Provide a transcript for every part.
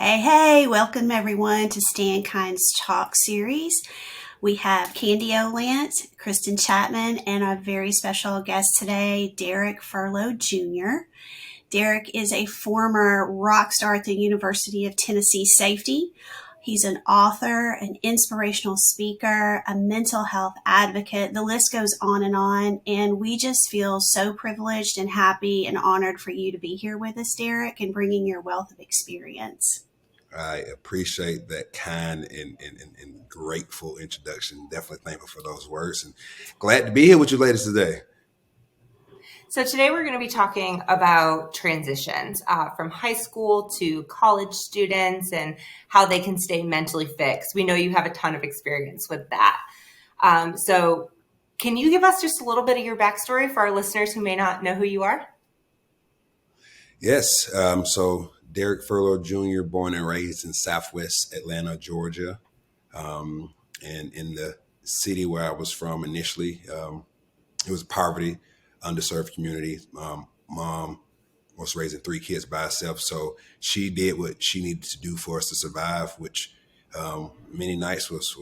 Hey, welcome everyone to Stan Kind's Talk series. We have Candy Olant, Kristen Chapman, and a very special guest today, Derrick Furlow Jr. Derrick is a former rock star at the University of Tennessee safety. He's an author, an inspirational speaker, a mental health advocate. The list goes on. And we just feel so privileged and happy and honored for you to be here with us, Derrick, and bringing your wealth of experience. I appreciate that kind and grateful introduction. Definitely thankful for those words and glad to be here with you ladies today. So today we're going to be talking about transitions from high school to college students and how they can stay mentally fixed. We know you have a ton of experience with that. So can you give us just a little bit of your backstory for our listeners who may not know who you are? Yes. So Derrick Furlow Jr., born and raised in Southwest Atlanta, Georgia. And in the city where I was from initially, it was a poverty, underserved community. Mom was raising three kids by herself. So she did what she needed to do for us to survive, which many nights was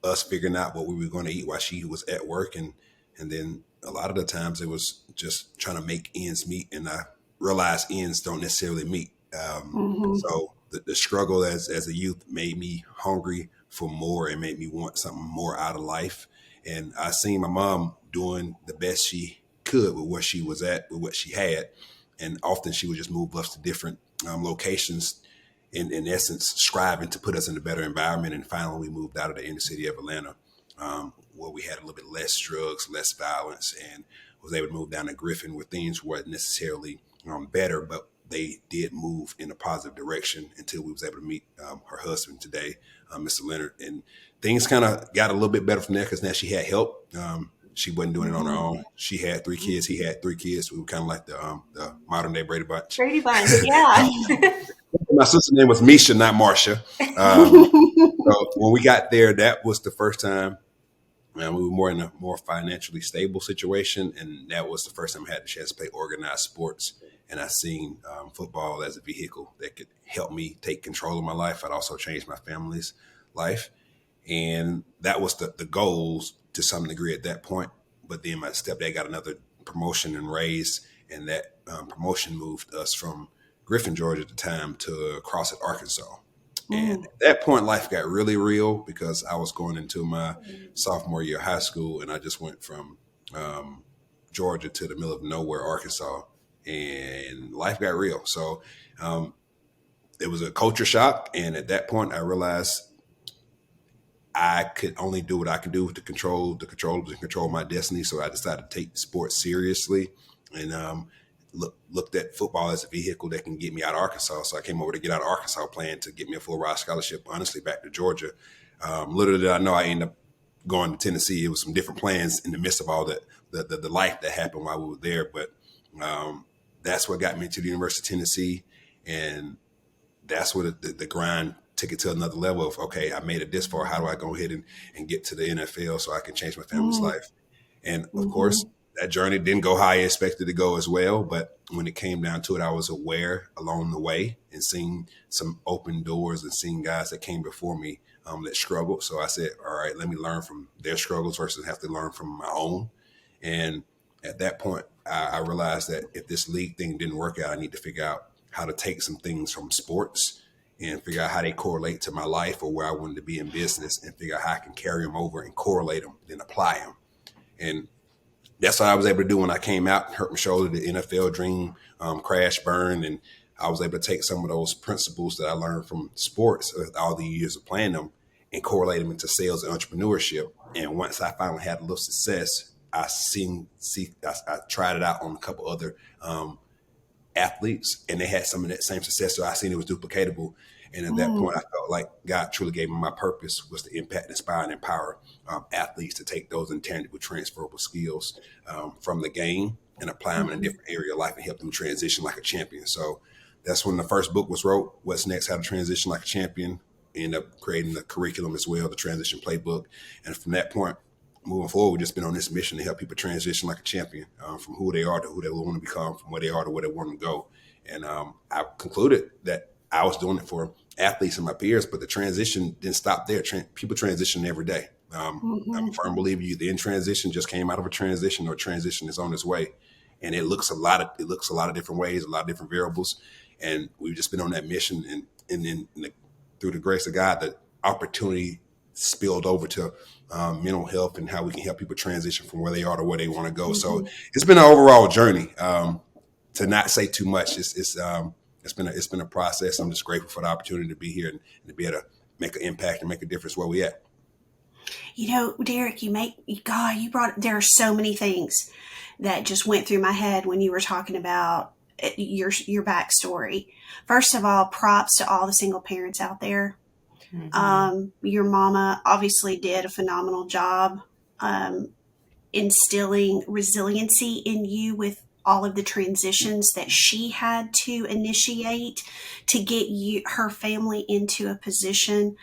us figuring out what we were going to eat while she was at work. And then a lot of the times it was just trying to make ends meet. And I realized ends don't necessarily meet. So the struggle as a youth made me hungry for more and made me want something more out of life. And I seen my mom doing the best she could with where she was at, with what she had. And often she would just move us to different locations, in essence, striving to put us in a better environment. And finally, we moved out of the inner city of Atlanta, where we had a little bit less drugs, less violence, and was able to move down to Griffin where things weren't necessarily better, but they did move in a positive direction until we was able to meet her husband today, Mr. Leonard. And things kind of got a little bit better from there because now she had help. She wasn't doing it on her own. She had three kids. He had three kids. We were kind of like the modern day Brady Bunch. Brady Bunch, yeah. My sister's name was Misha, not Marsha. So when we got there, that was the first time. And we were more in a more financially stable situation. And that was the first time I had the chance to play organized sports. And I seen football as a vehicle that could help me take control of my life. I'd also change my family's life. And that was the goals to some degree at that point. But then my stepdad got another promotion and raise. And that promotion moved us from Griffin, Georgia at the time to Crossett, Arkansas. And at that point, life got really real because I was going into my sophomore year of high school, and I just went from Georgia to the middle of nowhere, Arkansas, and life got real. So it was a culture shock, and at that point, I realized I could only do what I could do to control my destiny. So I decided to take sports seriously, and looked at football as a vehicle that can get me out of Arkansas. So I came over to get out of Arkansas playing to get me a full ride scholarship, honestly, back to Georgia. Little did I know I ended up going to Tennessee. It was some different plans in the midst of all the life that happened while we were there. But that's what got me to the University of Tennessee. And that's where the grind took it to another level of, okay, I made it this far. How do I go ahead and get to the NFL so I can change my family's life? And of course, that journey didn't go how I expected to go as well. But when it came down to it, I was aware along the way and seeing some open doors and seeing guys that came before me that struggled. So I said, all right, let me learn from their struggles versus have to learn from my own. And at that point, I realized that if this league thing didn't work out, I need to figure out how to take some things from sports and figure out how they correlate to my life or where I wanted to be in business and figure out how I can carry them over and correlate them, then apply them. And that's what I was able to do when I came out, hurt my shoulder, the NFL dream crash, burn. And I was able to take some of those principles that I learned from sports, all the years of playing them, and correlate them into sales and entrepreneurship. And once I finally had a little success, I tried it out on a couple other athletes, and they had some of that same success. So I seen it was duplicatable. And at that point, I felt like God truly gave me my purpose was to impact, inspire, and empower athletes to take those intangible, transferable skills from the game and apply them in a different area of life and help them transition like a champion. So that's when the first book was wrote, What's Next, How to Transition Like a Champion. End up creating the curriculum as well, the transition playbook. And from that point, moving forward, we've just been on this mission to help people transition like a champion from who they are to who they want to become, from where they are to where they want to go. And I concluded that I was doing it for athletes and my peers, but the transition didn't stop there. People transition every day. I'm a firm believer the in transition just came out of a transition, or transition is on its way. And it looks a lot of different ways, a lot of different variables. And we've just been on that mission, and then through the grace of God, the opportunity spilled over to mental health and how we can help people transition from where they are to where they want to go. So it's been an overall journey. To not say too much, it's been a process. I'm just grateful for the opportunity to be here and to be able to make an impact and make a difference where we at. Derrick, there are so many things that just went through my head when you were talking about your backstory. First of all, props to all the single parents out there. Your mama obviously did a phenomenal job instilling resiliency in you with all of the transitions that she had to initiate to get her family into a position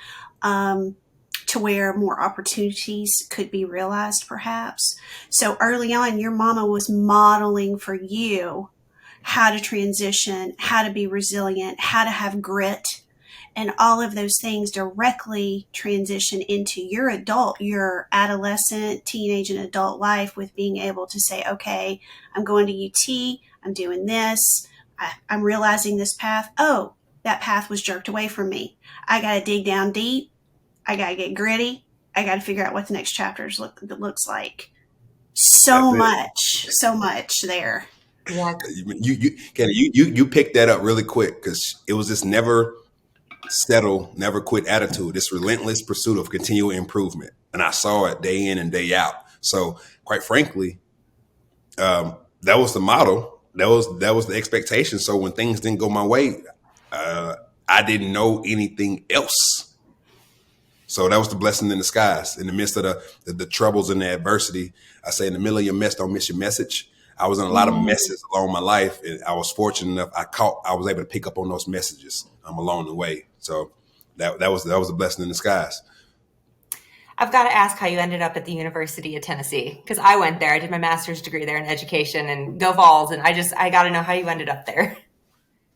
to where more opportunities could be realized, perhaps. So early on, your mama was modeling for you how to transition, how to be resilient, how to have grit, and all of those things directly transition into your adolescent, teenage, and adult life, with being able to say, okay, I'm going to UT, I'm doing this, I'm realizing this path. Oh, that path was jerked away from me. I got to dig down deep. I got to get gritty. I got to figure out what the next chapter looks like. So much there. Yeah. You picked that up really quick, because it was this never settle, never quit attitude, this relentless pursuit of continual improvement. And I saw it day in and day out. So quite frankly, that was the model. That was the expectation. So when things didn't go my way, I didn't know anything else. So that was the blessing in disguise. In the midst of the troubles and the adversity, I say, in the middle of your mess, don't miss your message. I was in a lot of messes along my life, and I was fortunate enough. I was able to pick up on those messages along the way. So that was a blessing in disguise. I've got to ask how you ended up at the University of Tennessee, because I went there. I did my master's degree there in education, and go Vols. And I got to know how you ended up there.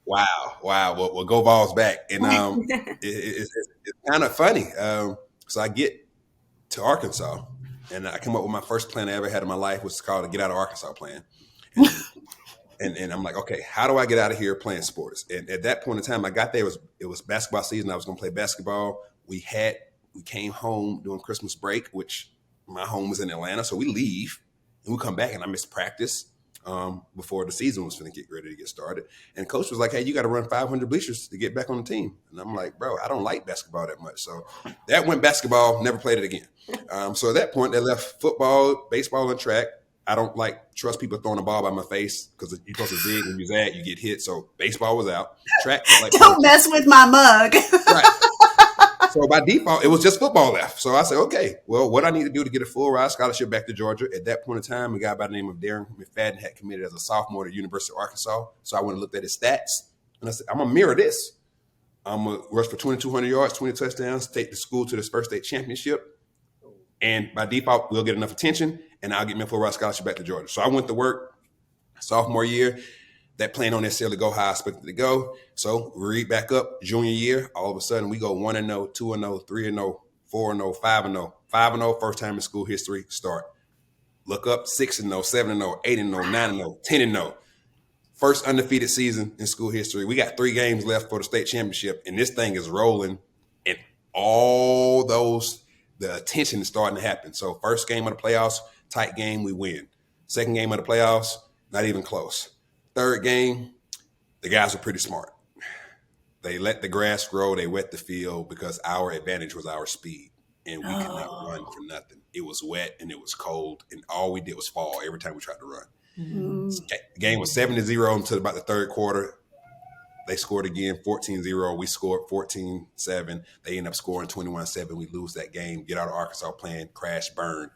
Wow. Well, go Vols back. And it's kind of funny. So I get to Arkansas, and I come up with my first plan I ever had in my life, which is called the Get Out of Arkansas plan. And I'm like, okay, how do I get out of here playing sports? And at that point in time, I got there, it was basketball season. I was going to play basketball. We came home during Christmas break, which my home was in Atlanta. So we leave and we come back, and I missed practice before the season was going to get ready to get started. And coach was like, hey, you got to run 500 bleachers to get back on the team. And I'm like, bro, I don't like basketball that much. So that went basketball, never played it again. So at that point, they left football, baseball, and track. I don't trust people throwing a ball by my face, because you're supposed to zig when you zag, you get hit. So baseball was out. Track. Don't mess with my mug. Right. So by default, it was just football left. So I said, okay, well, what I need to do to get a full ride scholarship back to Georgia. At that point in time, a guy by the name of Derrick Furlow had committed as a sophomore to the University of Arkansas. So I went and looked at his stats, and I said, I'm going to mirror this. I'm going to rush for 2,200 yards, 20 touchdowns, take the school to this first state championship. And by default, we'll get enough attention, and I'll get me a full ride scholarship back to Georgia. So I went to work sophomore year. That plan don't necessarily go how I expected it to go. So we read back up junior year. All of a sudden, we go 1-0, 2-0, 3-0, 4-0, 5-0. 5-0, first time in school history, start. Look up 6-0, 7-0, 8-0, 9-0, 10-0. First undefeated season in school history. We got 3 games left for the state championship, and this thing is rolling. And all the attention is starting to happen. So first game of the playoffs, tight game, we win. Second game of the playoffs, not even close. Third game, the guys were pretty smart. They let the grass grow. They wet the field, because our advantage was our speed, and we could not run for nothing. It was wet and it was cold, and all we did was fall every time we tried to run. Mm-hmm. The game was 7-0 until about the third quarter. They scored again, 14-0. We scored 14-7. They end up scoring 21-7. We lose that game, get out of Arkansas playing, crash, burn.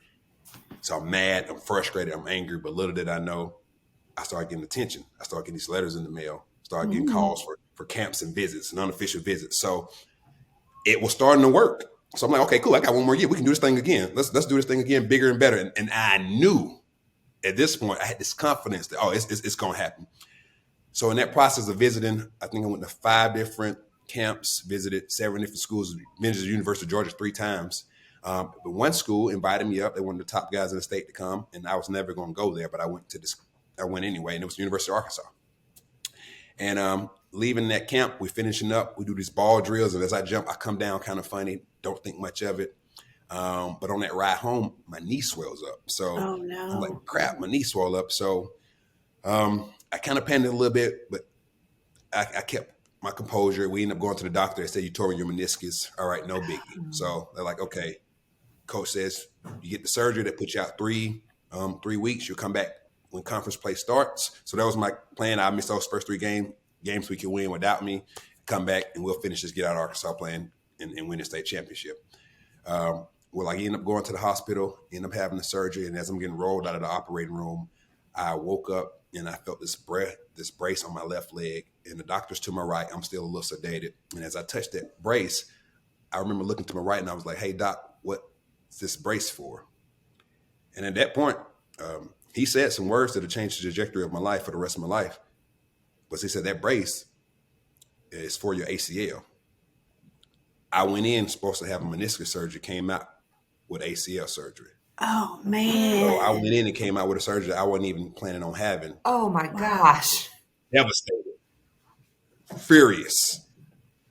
So I'm mad, I'm frustrated, I'm angry, but little did I know, I started getting attention. I started getting these letters in the mail, started getting calls for camps and visits and unofficial visits. So it was starting to work. So I'm like, okay, cool. I got one more year. We can do this thing again. Let's do this thing again, bigger and better. And I knew at this point, I had this confidence that, it's going to happen. So in that process of visiting, I think I went to 5 different camps, visited 7 different schools, visited the University of Georgia 3 times. But one school invited me up. They wanted the top guys in the state to come, and I was never going to go there, but I went anyway, and it was the University of Arkansas. And leaving that camp, we're finishing up. We do these ball drills, and as I jump, I come down kind of funny. Don't think much of it. But on that ride home, my knee swells up. So Oh no. I'm like, crap, my knee swelled up. So I kind of panicked a little bit, but I kept my composure. We ended up going to the doctor. They said, you tore your meniscus. All right, no biggie. So they're like, okay. Coach says, you get the surgery that puts you out 3 weeks. You'll come back when conference play starts. So that was my plan. I missed those first 3 games we could win without me. Come back, and we'll finish this, get out of Arkansas playing and win the state championship. Well, I ended up going to the hospital, ended up having the surgery, and as I'm getting rolled out of the operating room, I woke up and I felt this brace on my left leg, and the doctor's to my right. I'm still a little sedated. And as I touched that brace, I remember looking to my right, and I was like, hey, doc, what's this brace for? And at that point, he said some words that have changed the trajectory of my life for the rest of my life. But he said, that brace is for your ACL. I went in supposed to have a meniscus surgery, came out with ACL surgery. Oh man. So I went in and came out with a surgery I wasn't even planning on having. Oh my gosh. Devastated. Furious.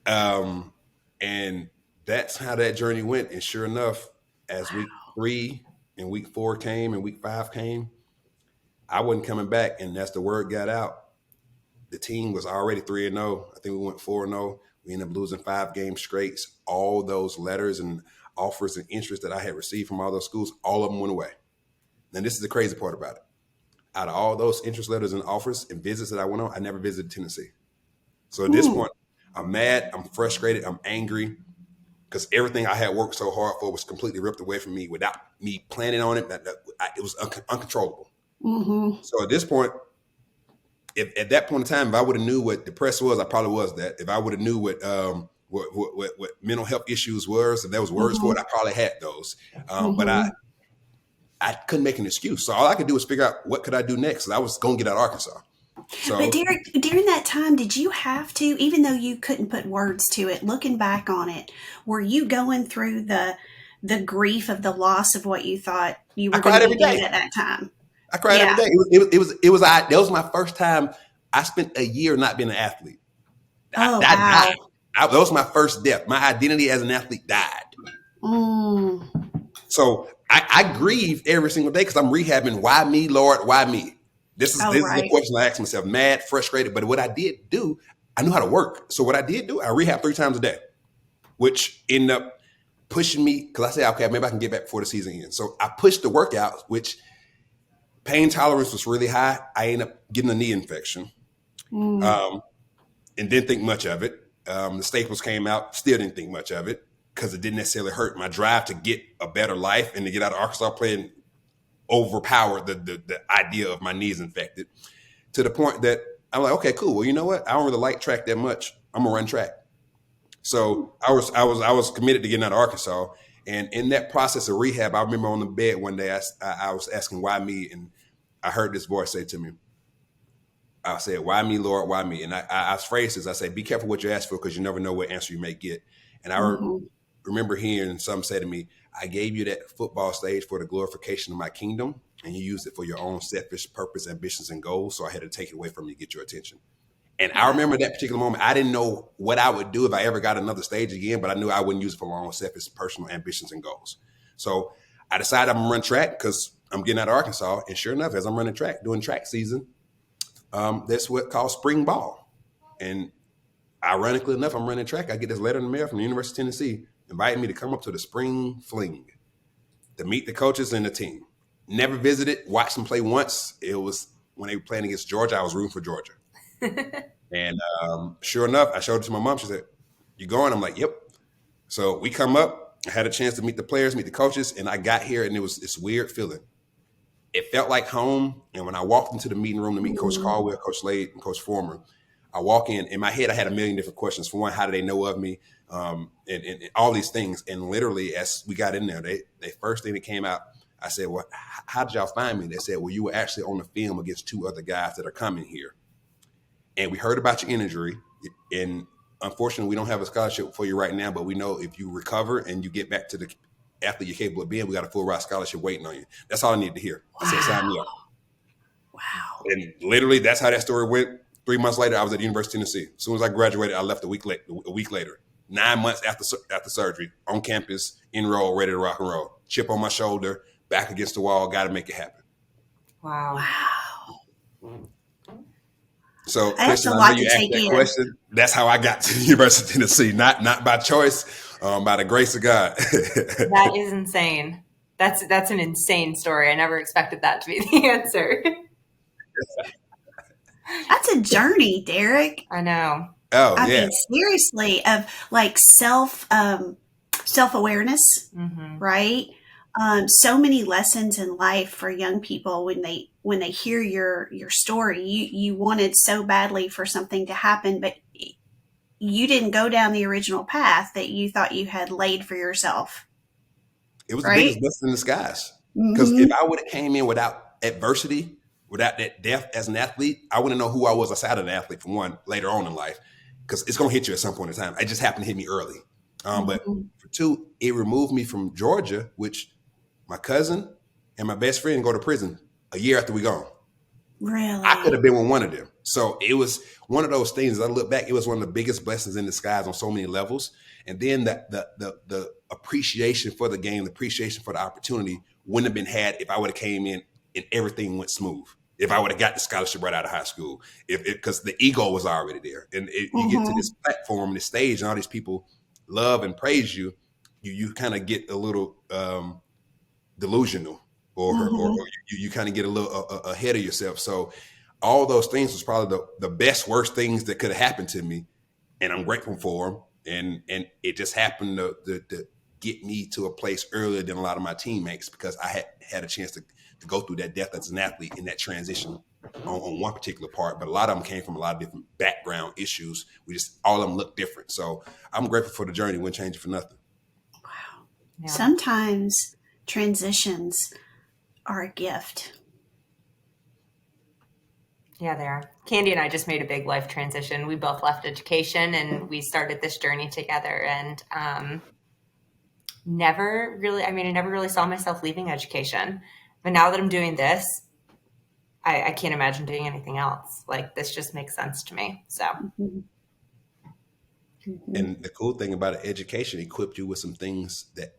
And that's how that journey went. And sure enough, as week 3 and week 4 came and week 5 came, I wasn't coming back. And as the word got out, the team was already 3-0. I think we went 4-0. We ended up losing 5 games straight. All those letters and offers and interest that I had received from all those schools, all of them went away. And this is the crazy part about it. Out of all those interest letters and offers and visits that I went on, I never visited Tennessee. So at this point, I'm mad, I'm frustrated, I'm angry, because everything I had worked so hard for was completely ripped away from me without me planning on it. It was uncontrollable. Mm-hmm. So at this point, if at that point in time, if I would have knew what depressed was, I probably was that. If I would have knew what mental health issues was, if there was words for it, I probably had those. But I couldn't make an excuse. So all I could do was figure out what could I do next. And I was going to get out of Arkansas. So, But Derrick, during that time, did you have to, even though you couldn't put words to it, looking back on it, were you going through the grief of the loss of what you thought you were going to be doing at that time? I cried every day. That was my first time. I spent a year not being an athlete. Wow. That was my first death. My identity as an athlete died. So I grieve every single day because I'm rehabbing. Why me, Lord? Why me? This is the question I ask myself. Mad, frustrated. But what I did do, I knew how to work. So what I did do, I rehab 3 times a day, which ended up pushing me because I said, okay, maybe I can get back before the season ends. So I pushed the workouts, which pain tolerance was really high. I ended up getting a knee infection and didn't think much of it. The staples came out, still didn't think much of it because it didn't necessarily hurt. My drive to get a better life and to get out of Arkansas playing overpowered the idea of my knees infected to the point that I'm like, okay, cool. Well, you know what? I don't really like track that much. I'm gonna run track. So I was committed to getting out of Arkansas. And in that process of rehab, I remember on the bed one day, I was asking why me, and I heard this voice say to me, I said, why me, Lord, why me? And I phrased this, I said, be careful what you ask for because you never know what answer you may get. And I remember hearing some say to me, I gave you that football stage for the glorification of my kingdom, and you used it for your own selfish purpose, ambitions, and goals. So I had to take it away from you to get your attention. And I remember that particular moment. I didn't know what I would do if I ever got another stage again, but I knew I wouldn't use it for my own selfish personal ambitions and goals. So I decided I'm going to run track because I'm getting out of Arkansas. And sure enough, as I'm running track, doing track season, that's what called spring ball. And ironically enough, I'm running track. I get this letter in the mail from the University of Tennessee inviting me to come up to the spring fling to meet the coaches and the team. Never visited, watched them play once. It was when they were playing against Georgia. I was rooting for Georgia. And sure enough, I showed it to my mom. She said, you going? I'm like, yep. So we come up. I had a chance to meet the players, meet the coaches, and I got here, and it was this weird feeling. It felt like home. And when I walked into the meeting room to meet Coach Caldwell, Coach Slade, and Coach Former, I walk in my head, I had a million different questions. For one, how do they know of me? And all these things. And literally, as we got in there, they first thing that came out, I said, well, how did y'all find me? They said, well, you were actually on the film against 2 other guys that are coming here. and we heard about your injury, and unfortunately, we don't have a scholarship for you right now, but we know if you recover and you get back to the athlete you're capable of being, we got a full ride scholarship waiting on you. That's all I need to hear. I said, sign me up. Wow. And literally, that's how that story went. 3 months later, I was at the University of Tennessee. As soon as I graduated, I left a week later. 9 months after surgery, on campus, enrolled, ready to rock and roll. Chip on my shoulder, back against the wall, got to make it happen. Wow. So, That's Kristen, a I lot know you to asked take that in. question. That's how I got to the University of Tennessee, not by choice, by the grace of God. That is insane. That's an insane story. I never expected that to be the answer. That's a journey, Derrick. I know. Oh, I yeah. mean, seriously, of like self-awareness, right? So many lessons in life for young people when they hear your story. You wanted so badly for something to happen, but you didn't go down the original path that you thought you had laid for yourself. It was the Right? biggest blessing in disguise. Because Mm-hmm. if I would have came in without adversity, without that death as an athlete, I wouldn't know who I was outside of an athlete, for one, later on in life. Because it's going to hit you at some point in time. It just happened to hit me early. But for two, it removed me from Georgia, which my cousin and my best friend go to prison a year after we gone. Really? I could have been with one of them. So it was one of those things. As I look back, it was one of the biggest blessings in disguise on so many levels. And then the appreciation for the game, the appreciation for the opportunity wouldn't have been had if I would have came in and everything went smooth. If I would have got the scholarship right out of high school, because the ego was already there, and you get to this platform, this stage, and all these people love and praise you, you kind of get a little delusional, or you kind of get a little ahead of yourself. So all those things was probably the best, worst things that could have happened to me, and I'm grateful for them. And it just happened to get me to a place earlier than a lot of my teammates, because I had a chance to go through that death as an athlete in that transition on one particular part. But a lot of them came from a lot of different background issues. All of them look different. So I'm grateful for the journey. Wouldn't change it for nothing. Wow. Yeah. Sometimes transitions are a gift. Yeah, they are. Candy and I just made a big life transition. We both left education and we started this journey together, and I never really saw myself leaving education. But now that I'm doing this, I can't imagine doing anything else. Like, this just makes sense to me. So, And the cool thing about it, education equipped you with some things that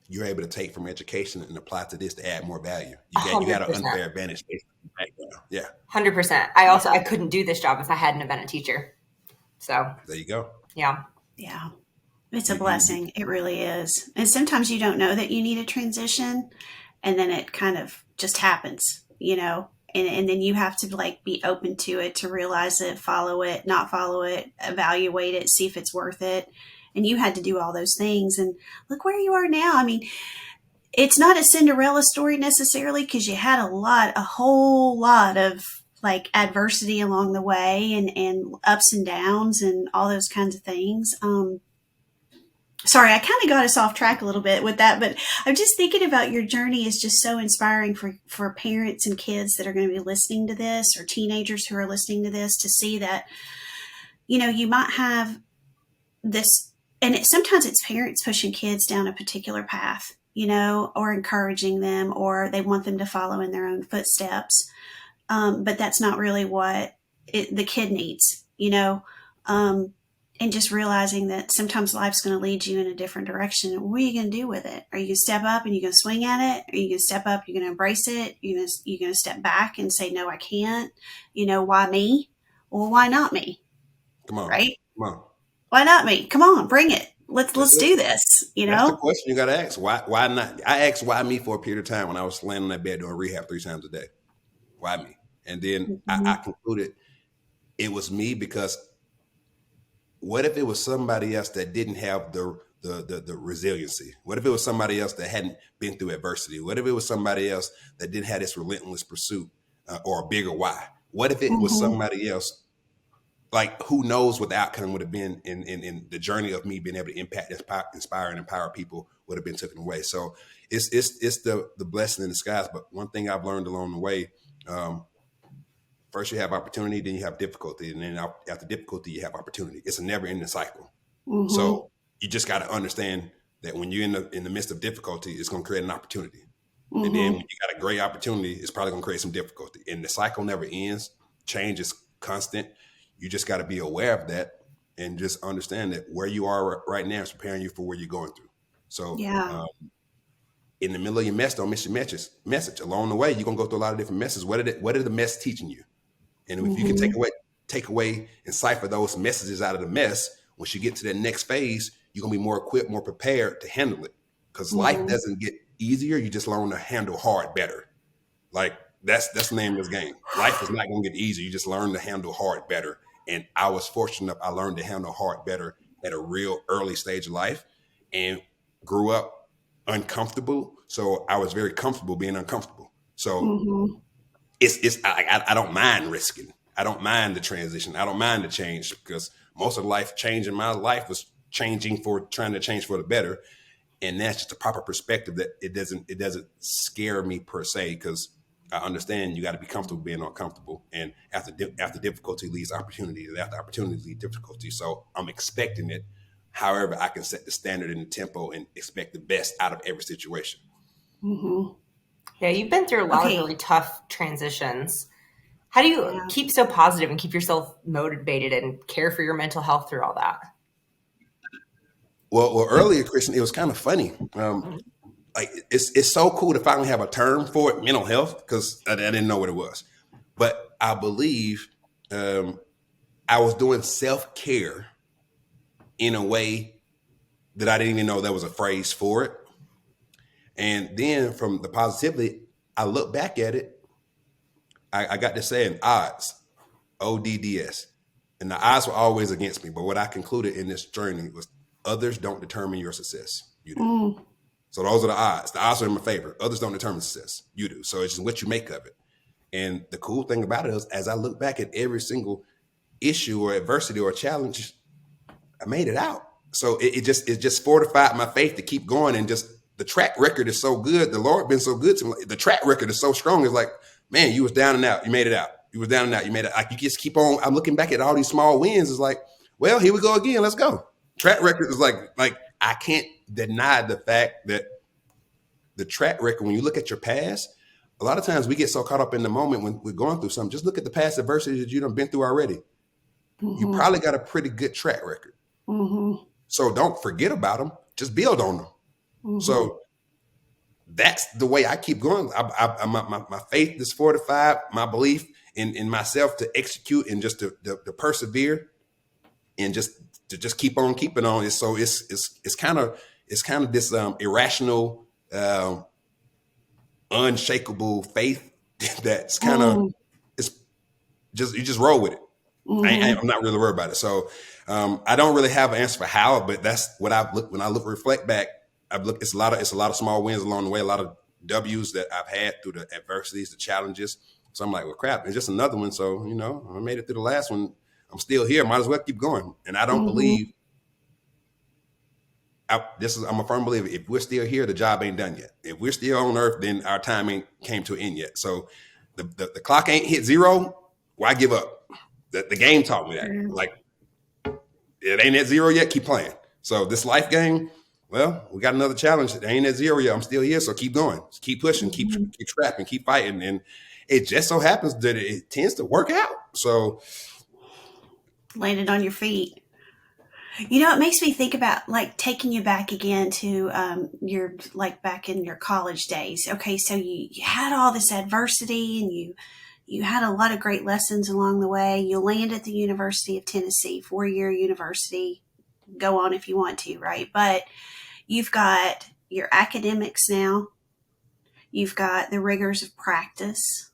you're able to take from education and apply to this to add more value. You had an 100%. unfair advantage based on background. Yeah, 100%. I couldn't do this job if I hadn't been a teacher. So, there you go. yeah. Yeah. It's a blessing. It really is. And sometimes you don't know that you need a transition, and then it kind of just happens, and then you have to like be open to it, to realize it, follow it, not follow it, evaluate it, see if it's worth it. And you had to do all those things, and look where you are now. I mean, it's not a Cinderella story necessarily, because you had a whole lot of like adversity along the way, and ups and downs and all those kinds of things. Sorry, I kind of got us off track a little bit with that, but I'm just thinking about your journey is just so inspiring for parents and kids that are going to be listening to this, or teenagers who are listening to this, to see that, you might have this, and sometimes it's parents pushing kids down a particular path, or encouraging them, or they want them to follow in their own footsteps. But that's not really what the kid needs, and just realizing that sometimes life's going to lead you in a different direction. What are you going to do with it? Are you going to step up and you're going to swing at it? Are you going to step up? You're going to embrace it? You're going to step back and say, no, I can't. Why me? Well, why not me? Come on, right? Come on. Why not me? Come on, bring it. Let's do this. That's the question you got to ask. Why not? I asked why me for a period of time when I was laying on that bed doing rehab 3 times a day. Why me? And then I concluded it was me, because what if it was somebody else that didn't have the resiliency? What if it was somebody else that hadn't been through adversity? What if it was somebody else that didn't have this relentless pursuit, or a bigger why? What if it was somebody else? Like, who knows what the outcome would have been in the journey of me being able to impact, inspire, and empower people would have been taken away. So it's the blessing in disguise. But one thing I've learned along the way, First you have opportunity, then you have difficulty, and then after difficulty you have opportunity. It's a never-ending cycle. Mm-hmm. So you just got to understand that when you're in the midst of difficulty, it's going to create an opportunity. Mm-hmm. And then when you got a great opportunity, it's probably going to create some difficulty. And the cycle never ends. Change is constant. You just got to be aware of that and just understand that where you are right now is preparing you for where you're going through. So in the middle of your mess, don't miss your message. Along the way, you're going to go through a lot of different messes. What are the mess teaching you? And if you can take away and cipher those messages out of the mess, once you get to that next phase, you're going to be more equipped, more prepared to handle it. Because life doesn't get easier. You just learn to handle hard better. Like that's the name of this game. Life is not going to get easier. You just learn to handle hard better. And I was fortunate enough, I learned to handle hard better at a real early stage of life and grew up uncomfortable. So I was very comfortable being uncomfortable. So I don't mind risking. I don't mind the transition. I don't mind the change because most of the life change in my life was trying to change for the better. And that's just a proper perspective that it doesn't scare me per se, because I understand you got to be comfortable being uncomfortable. And after difficulty leads opportunity, and after opportunity leads difficulty. So I'm expecting it. However, I can set the standard and the tempo and expect the best out of every situation. Mm-hmm. Yeah, you've been through a lot of really tough transitions. How do you keep so positive and keep yourself motivated and care for your mental health through all that? Well, earlier, Christian, it was kind of funny. Like it's so cool to finally have a term for it, mental health, because I didn't know what it was. But I believe I was doing self-care in a way that I didn't even know there was a phrase for it. And then from the positivity, I look back at it. I got to saying odds, ODDS. And the odds were always against me. But what I concluded in this journey was others don't determine your success. You do. So those are the odds. The odds are in my favor. Others don't determine success. You do. So it's just what you make of it. And the cool thing about it is, as I look back at every single issue or adversity or challenge, I made it out. So it just fortified my faith to keep going. And just the track record is so good. The Lord been so good to me. The track record is so strong. It's like, man, you was down and out. You made it out. You was down and out. You made it. Like you just keep on. I'm looking back at all these small wins. It's like, well, here we go again. Let's go. Track record is like I can't deny the fact that the track record, when you look at your past, a lot of times we get so caught up in the moment when we're going through something. Just look at the past adversity that you've been through already. You probably got a pretty good track record. So don't forget about them. Just build on them. So that's the way I keep going. My faith is fortified, my belief in myself to execute and just to persevere and just keep on keeping on. So it's kind of this irrational, unshakable faith that's kind of you just roll with it. I'm not really worried about it. So I don't really have an answer for how, but that's what when I reflect back. It's a lot of small wins along the way, a lot of W's that I've had through the adversities, the challenges. So I'm like, well, crap, it's just another one. So, I made it through the last one. I'm still here. Might as well keep going. And I don't believe I'm a firm believer. If we're still here, the job ain't done yet. If we're still on earth, then our time ain't came to an end yet. So the clock ain't hit zero. Why give up? The game taught me that. Like, it ain't at zero yet. Keep playing. So this life game, well, we got another challenge. It ain't at zero yet. I'm still here. So keep going. Just keep pushing, keep scrapping, keep fighting. And it just so happens that it tends to work out. So landed on your feet. It makes me think about like taking you back again to your like back in your college days. Okay, so you had all this adversity and you had a lot of great lessons along the way. You land at the University of Tennessee, 4-year university. Go on if you want to, right? But you've got your academics now. You've got the rigors of practice.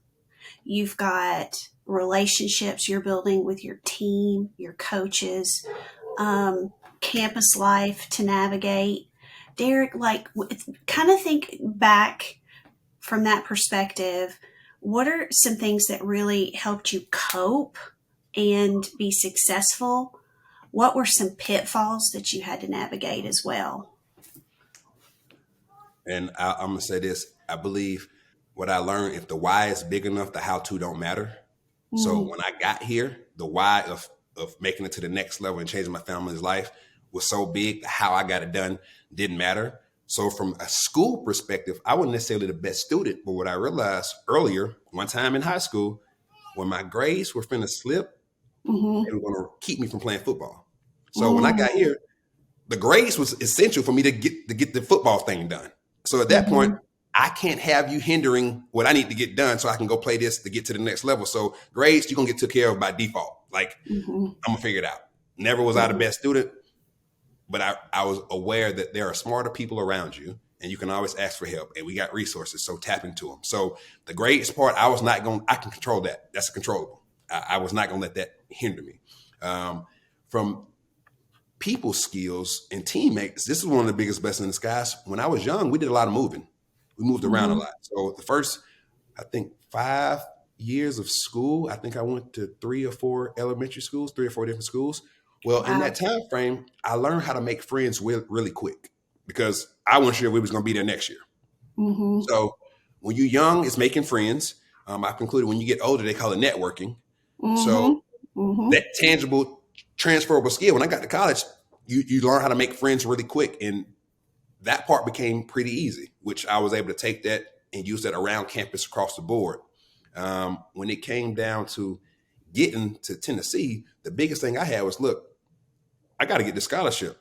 You've got relationships you're building with your team, your coaches, campus life to navigate. Derrick, like, kind of think back from that perspective. What are some things that really helped you cope and be successful? What were some pitfalls that you had to navigate as well? And I'm going to say this. I believe what I learned, if the why is big enough, the how to don't matter. So when I got here, the why of making it to the next level and changing my family's life was so big. How I got it done didn't matter. So from a school perspective, I wasn't necessarily the best student, but what I realized earlier, one time in high school, when my grades were finna slip, they were going to keep me from playing football. So when I got here, the grades was essential for me to get the football thing done. So at that point, I can't have you hindering what I need to get done so I can go play this to get to the next level. So grades, you're going to get took care of by default. Like, I'm going to figure it out. Never was I the best student, but I was aware that there are smarter people around you and you can always ask for help. And we got resources, so tap into them. So the grades part, I can control that. That's controllable. I was not going to let that hinder me. From people skills and teammates, this is one of the biggest blessings in disguise. When I was young, we did a lot of moving. We moved around a lot. So the first, I think, 5 years of school, I think I went to 3 or 4 elementary schools, 3 or 4 different schools. Well, in that time frame, I learned how to make friends really quick because I wasn't sure we was going to be there next year. So when you're young, it's making friends. I concluded when you get older, they call it networking. So that tangible, transferable skill, when I got to college, you learn how to make friends really quick. And that part became pretty easy, which I was able to take that and use that around campus across the board. When it came down to getting to Tennessee, the biggest thing I had was, look, I got to get the scholarship.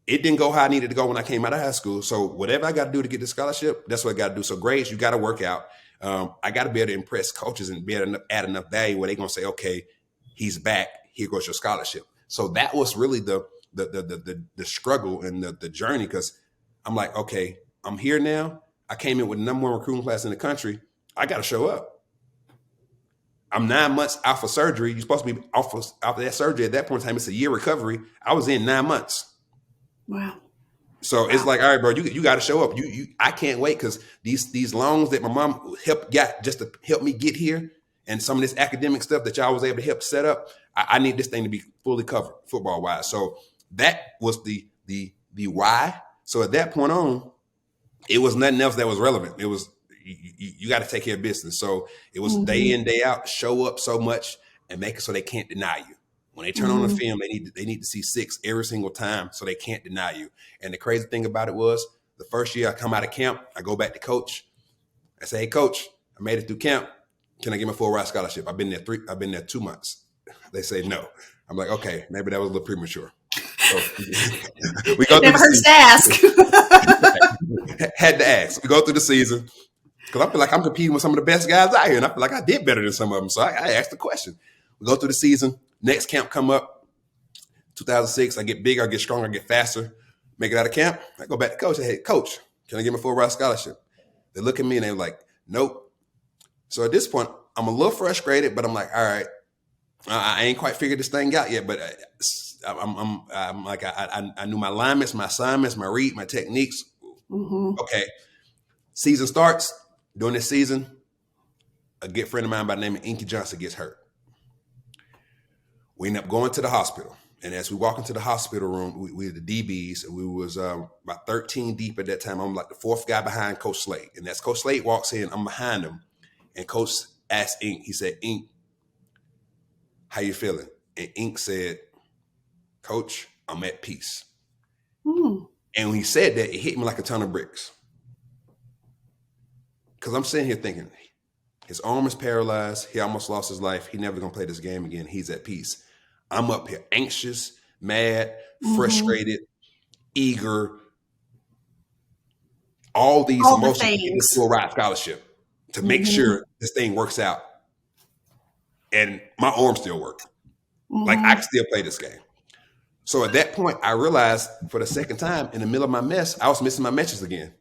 It didn't go how I needed to go when I came out of high school. So whatever I got to do to get the scholarship, that's what I got to do. So grades, you got to work out. I got to be able to impress coaches and be able to add enough value where they're going to say, okay, he's back. Here goes your scholarship. So that was really the struggle and the journey, because I'm like, okay, I'm here now. I came in with the number 1 recruiting class in the country. I got to show up. I'm 9 months out for surgery. You're supposed to be off after that surgery. At that point in time, it's a year recovery. I was in 9 months. Wow. So it's like, all right, bro, you got to show up. I can't wait, because these loans that my mom got just to help me get here, and some of this academic stuff that y'all was able to help set up, I need this thing to be fully covered football wise. So that was the why. So at that point on, it was nothing else that was relevant. It was you got to take care of business. So it was day in, day out, show up so much and make it so they can't deny you. When they turn on the film, they need to see 6 every single time so they can't deny you. And the crazy thing about it was, the first year I come out of camp, I go back to coach. I say, hey, coach, I made it through camp. Can I get my full ride scholarship? I've been there 2 months. They say no. I'm like, okay, maybe that was a little premature. So we go through Never hurts to ask. Had to ask. We go through the season, because I feel like I'm competing with some of the best guys out here, and I feel like I did better than some of them. So I asked the question. We go through the season. Next camp come up, 2006. I get bigger, I get stronger, I get faster. Make it out of camp. I go back to coach. I say, hey, coach, can I get my full ride scholarship? They look at me and they're like, nope. So at this point, I'm a little frustrated, but I'm like, all right, I ain't quite figured this thing out yet. But I'm like, I knew my alignments, my assignments, my read, my techniques. Okay. Season starts. During this season, a good friend of mine by the name of Inky Johnson gets hurt. We end up going to the hospital. And as we walk into the hospital room, we were the DBs, and we was about 13 deep at that time. I'm like the 4th guy behind Coach Slade. And as Coach Slade walks in, I'm behind him. And Coach asked Ink, he said, Ink, how you feeling? And Ink said, Coach, I'm at peace. And when he said that, it hit me like a ton of bricks. Because I'm sitting here thinking, his arm is paralyzed. He almost lost his life. He never going to play this game again. He's at peace. I'm up here anxious, mad, frustrated, eager, all these emotions to get this full ride scholarship to make sure this thing works out. And my arm still worked. Like, I can still play this game. So at that point, I realized for the second time in the middle of my mess, I was missing my messages again.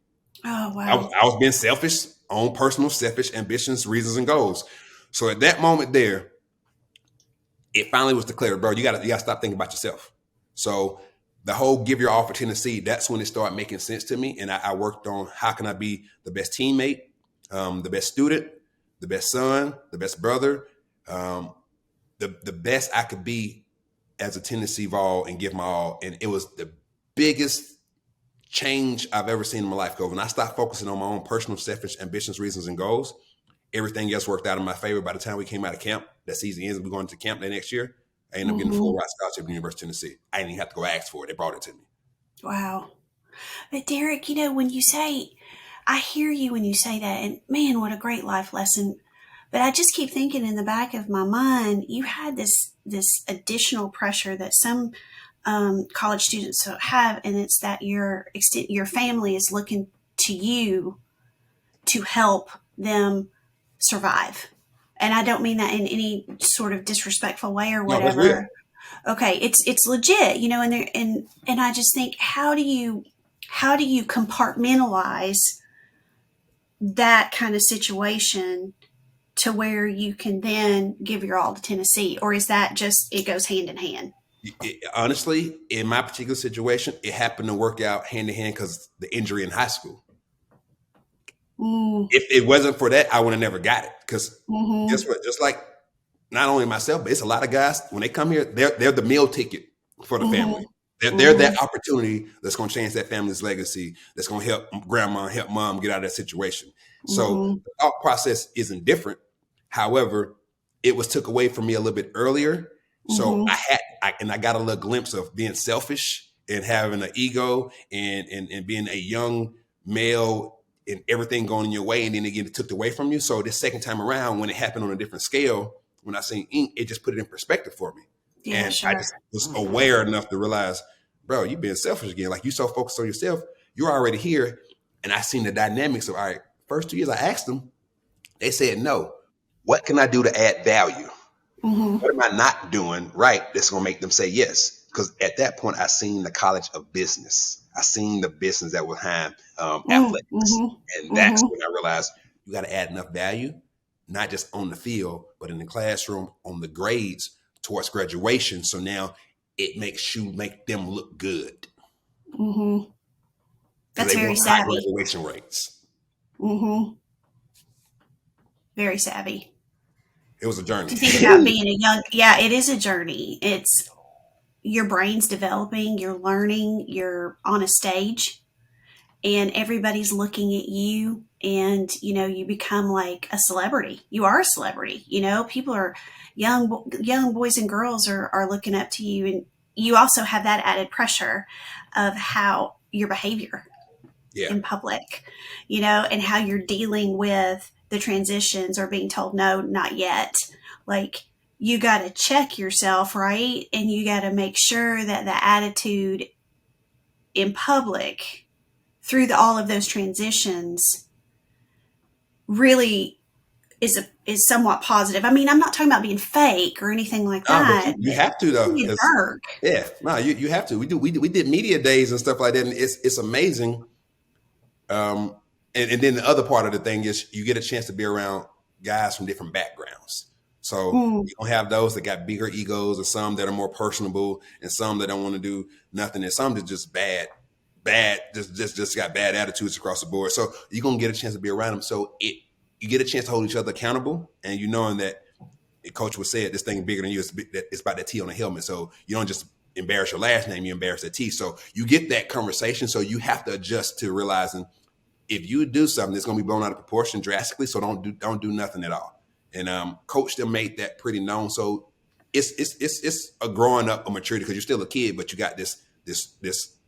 Oh, wow. I was being selfish, own personal selfish ambitions, reasons, and goals. So at that moment there, it finally was declared, bro, you gotta stop thinking about yourself. So the whole give your all for Tennessee, that's when it started making sense to me. And I worked on how can I be the best teammate, the best student, the best son, the best brother, the best I could be as a Tennessee Vol and give my all. And it was the biggest change I've ever seen in my life go. When I stopped focusing on my own personal selfish ambitions, reasons, and goals, everything else worked out in my favor. By the time we came out of camp, that season ends, we're going to camp that next year. I ended up getting a full ride scholarship at the University of Tennessee. I didn't even have to go ask for it. They brought it to me. Wow. But Derrick, when you say, I hear you when you say that, and man, what a great life lesson. But I just keep thinking in the back of my mind, you had this additional pressure that some college students have, and it's that your family is looking to you to help them survive. And I don't mean that in any sort of disrespectful way or No, that's real. whatever. Okay, it's legit, and I just think, how do you compartmentalize that kind of situation to where you can then give your all to Tennessee, or is that just it goes hand in hand? Honestly, in my particular situation, it happened to work out hand in hand because the injury in high school. If it wasn't for that, I would have never got it. Because guess what? Just like not only myself, but it's a lot of guys when they come here, they're the meal ticket for the family. They're that opportunity that's going to change that family's legacy. That's going to help grandma, help mom get out of that situation. So the thought process isn't different. However, it was took away from me a little bit earlier. So I got a little glimpse of being selfish and having an ego and being a young male and everything going in your way. And then again, it took it away from you. So this second time around, when it happened on a different scale, when I seen ink, it just put it in perspective for me. Yeah, and sure. I just was aware enough to realize, bro, you being selfish again. Like you so focused on yourself, you're already here. And I seen the dynamics of, all right, first 2 years I asked them, they said no. What can I do to add value? What am I not doing right that's going to make them say yes? Because at that point, I seen the College of Business. I seen the business that was behind athletics. And that's when I realized you got to add enough value, not just on the field, but in the classroom, on the grades towards graduation. So now it make them look good. That's they very want high savvy. graduation rates. Very savvy. It was a journey. To think about being a young, yeah, it is a journey. It's your brain's developing, you're learning, you're on a stage, and everybody's looking at you, and you become like a celebrity. You are a celebrity. People are young boys and girls are looking up to you, and you also have that added pressure of how your behavior in public, and how you're dealing with the transitions or being told no, not yet. Like, you got to check yourself, right? And you got to make sure that the attitude in public through all of those transitions really is somewhat positive. I mean, I'm not talking about being fake or anything like that. But you have to though. Work. Yeah, no, you have to. We did media days and stuff like that, and it's amazing. And then the other part of the thing is you get a chance to be around guys from different backgrounds. So you don't have those that got bigger egos, and some that are more personable, and some that don't want to do nothing, and some that just just got bad attitudes across the board. So you're gonna get a chance to be around them. So you get a chance to hold each other accountable, and you knowing that coach would say it, this thing bigger than you. It's about that T on the helmet. So you don't just embarrass your last name, you embarrass the T. So you get that conversation. So you have to adjust to realizing if you do something, it's going to be blown out of proportion drastically. So don't do nothing at all. And coach them made that pretty known. So it's a growing up, a maturity, because you're still a kid, but you got this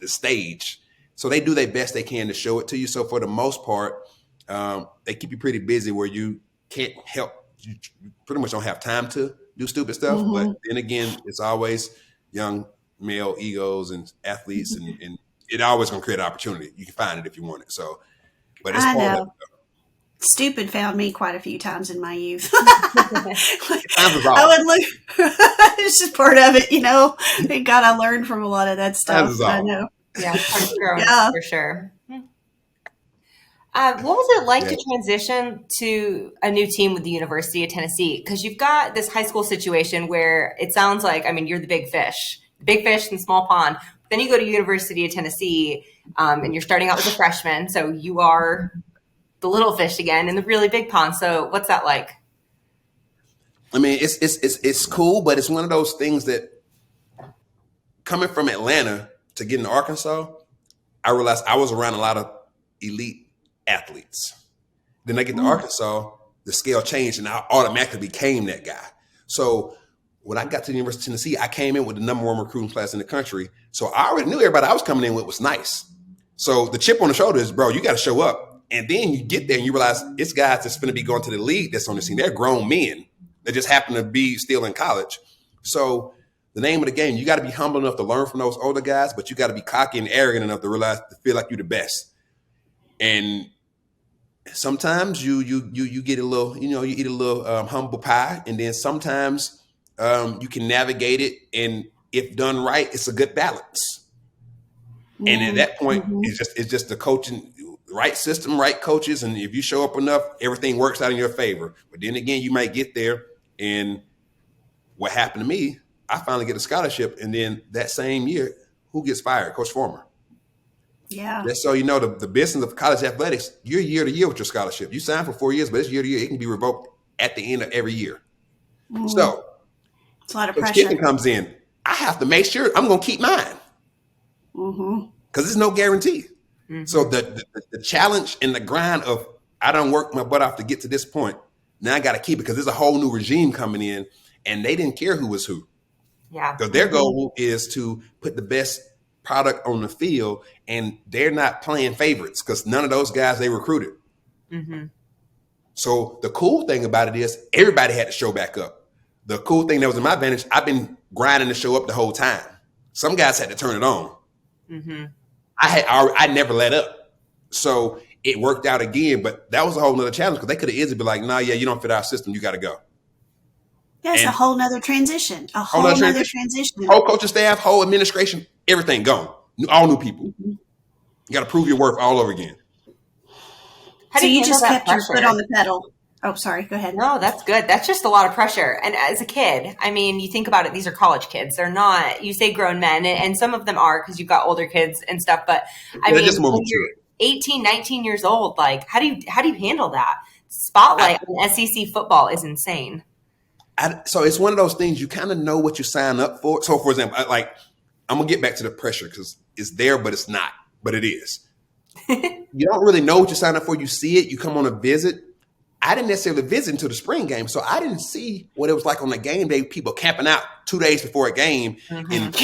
stage. So they do their best they can to show it to you. So for the most part, they keep you pretty busy where you can't help. You pretty much don't have time to do stupid stuff. But then again, it's always young male egos and athletes, and it always going to create an opportunity. You can find it if you want it. So, but it's part of it. Stupid found me quite a few times in my youth. I would look. It's just part of it, Thank God I learned from a lot of that stuff. I know. Yeah, for sure. What was it like to transition to a new team with the University of Tennessee? Because you've got this high school situation where it sounds like, you're the big fish in the small pond. Then you go to University of Tennessee, and you're starting out as a freshman, so you are the little fish again in the really big pond. So what's that like? It's cool, but it's one of those things that coming from Atlanta to getting to Arkansas, I realized I was around a lot of elite athletes. Then I get to Arkansas, the scale changed and I automatically became that guy. So when I got to the University of Tennessee, I came in with the #1 recruiting class in the country. So I already knew everybody I was coming in with was nice. So the chip on the shoulder is, bro, you got to show up. And then you get there and you realize it's guys that's going to be going to the league that's on the scene. They're grown men that just happen to be still in college. So the name of the game, you got to be humble enough to learn from those older guys, but you got to be cocky and arrogant enough to realize, to feel like you're the best. And sometimes you get a little, you eat a little humble pie, and then sometimes you can navigate it, and if done right, it's a good balance. Mm-hmm. And at that point, it's just the coaching, right system, right coaches, and if you show up enough, everything works out in your favor. But then again, you might get there, and what happened to me, I finally get a scholarship, and then that same year, who gets fired? Coach Former. Yeah. Just so you know, the business of college athletics, you're year to year with your scholarship. You sign for 4 years, but it's year to year. It can be revoked at the end of every year. Mm-hmm. So it's a lot of Coach pressure. Kiffin comes in. I have to make sure I'm going to keep mine. Because there's no guarantee. Mm-hmm. So the challenge and the grind of, I done worked my butt off to get to this point. Now I got to keep it because there's a whole new regime coming in, and they didn't care who was who. Yeah. Because their goal is to put the best product on the field, and they're not playing favorites because none of those guys they recruited. Mm-hmm. So the cool thing about it is everybody had to show back up. The cool thing that was in my advantage, I've been grinding to show up the whole time. Some guys had to turn it on. Mm-hmm. I never let up. So it worked out again, but that was a whole nother challenge because they could have easily been like, nah, yeah, you don't fit our system. You got to go. Yeah, it's a whole nother transition. A whole nother transition. Whole coaching staff, whole administration, everything gone. All new people. Mm-hmm. You got to prove your worth all over again. So you just kept your foot on the pedal. Oh, sorry. Go ahead. No, that's good. That's just a lot of pressure. And as a kid, I mean, you think about it, these are college kids. They're not, you say grown men, and some of them are because you've got older kids and stuff. But I mean, when you're 18, 19 years old, like how do you handle that? Spotlight on SEC football is insane. So it's one of those things you kind of know what you sign up for. So for example, I'm going to get back to the pressure because it's there, but it's not, but it is. You don't really know what you sign up for. You see it, you come on a visit. I didn't necessarily visit until the spring game, so I didn't see what it was like on the game day, people camping out 2 days before a game, and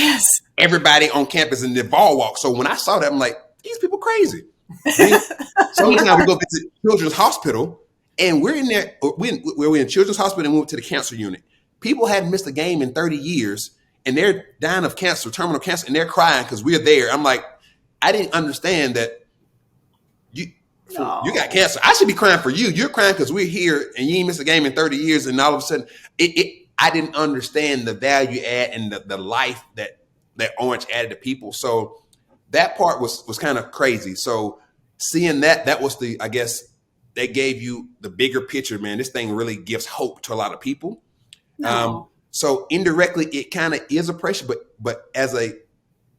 everybody on campus in the ball walk. So when I saw that, I'm like, these people crazy. Sometimes we go visit Children's Hospital, and we're in there, we're in Children's Hospital and we went to the cancer unit. People hadn't missed a game in 30 years, and they're dying of cancer, terminal cancer, and they're crying because we're there. I'm like, I didn't understand that you got cancer. I should be crying for you. You're crying because we're here and you ain't missed a game in 30 years. And all of a sudden, I didn't understand the value add and the life that Orange added to people. So that part was kind of crazy. So seeing that was I guess they gave you the bigger picture, man. This thing really gives hope to a lot of people. No. So indirectly, it kind of is a pressure, but as a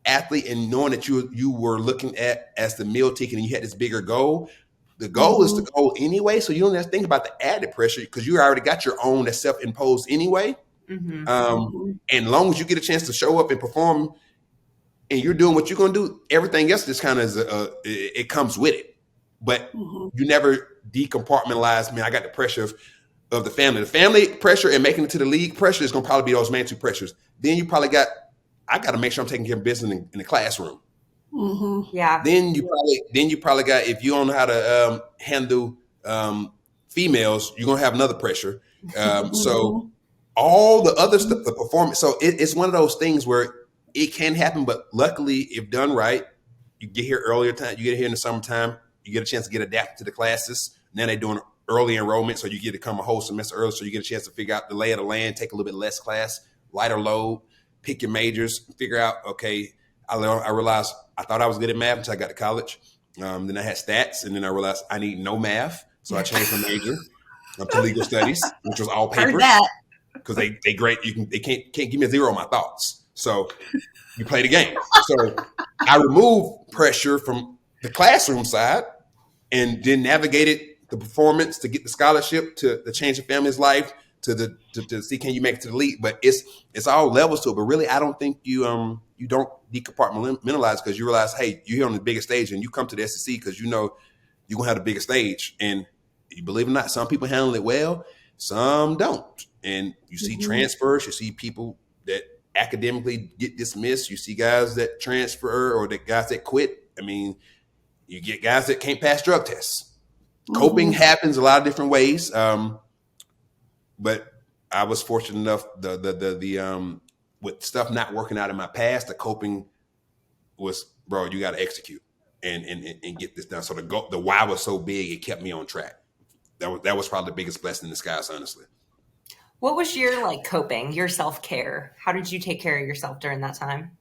athlete and knowing that you were looking at as the meal ticket and you had this bigger goal, the goal is the goal anyway. So you don't have to think about the added pressure because you already got your own that's self-imposed anyway. Mm-hmm. And as long as you get a chance to show up and perform and you're doing what you're going to do, everything else just kind of it comes with it. But you never decompartmentalize, man, I got the pressure of the family. The family pressure and making it to the league pressure is going to probably be those main two pressures. Then you probably I got to make sure I'm taking care of business in the classroom. Mm-hmm. Yeah. Then you probably got, if you don't know how to handle females, you're gonna have another pressure. So all the other stuff, the performance. So it's one of those things where it can happen, but luckily, if done right, you get here earlier time. You get here in the summertime. You get a chance to get adapted to the classes. Now they're doing early enrollment, so you get to come a whole semester early, so you get a chance to figure out the lay of the land, take a little bit less class, lighter load. Pick your majors, figure out, okay, I realized I thought I was good at math until I got to college. Then I had stats, and then I realized I need no math. So I changed my major to legal studies, which was all paper. Because they great. They can't give me a zero on my thoughts. So you play the game. So I removed pressure from the classroom side and then navigated the performance to get the scholarship, to change the family's life, to see can you make it to the league. But it's all levels to it. But really, I don't think you don't decompartmentalize because you realize, hey, you're here on the biggest stage and you come to the SEC because you know you're gonna have the biggest stage. And you believe it or not, some people handle it well, some don't. And you see transfers, you see people that academically get dismissed, you see guys that transfer or the guys that quit. I mean, you get guys that can't pass drug tests. Coping happens a lot of different ways. But I was fortunate enough, with stuff not working out in my past, the coping was, bro, you got to execute and get this done. So the why was so big, it kept me on track. That was probably the biggest blessing in disguise, honestly. What was your coping, your self-care? How did you take care of yourself during that time?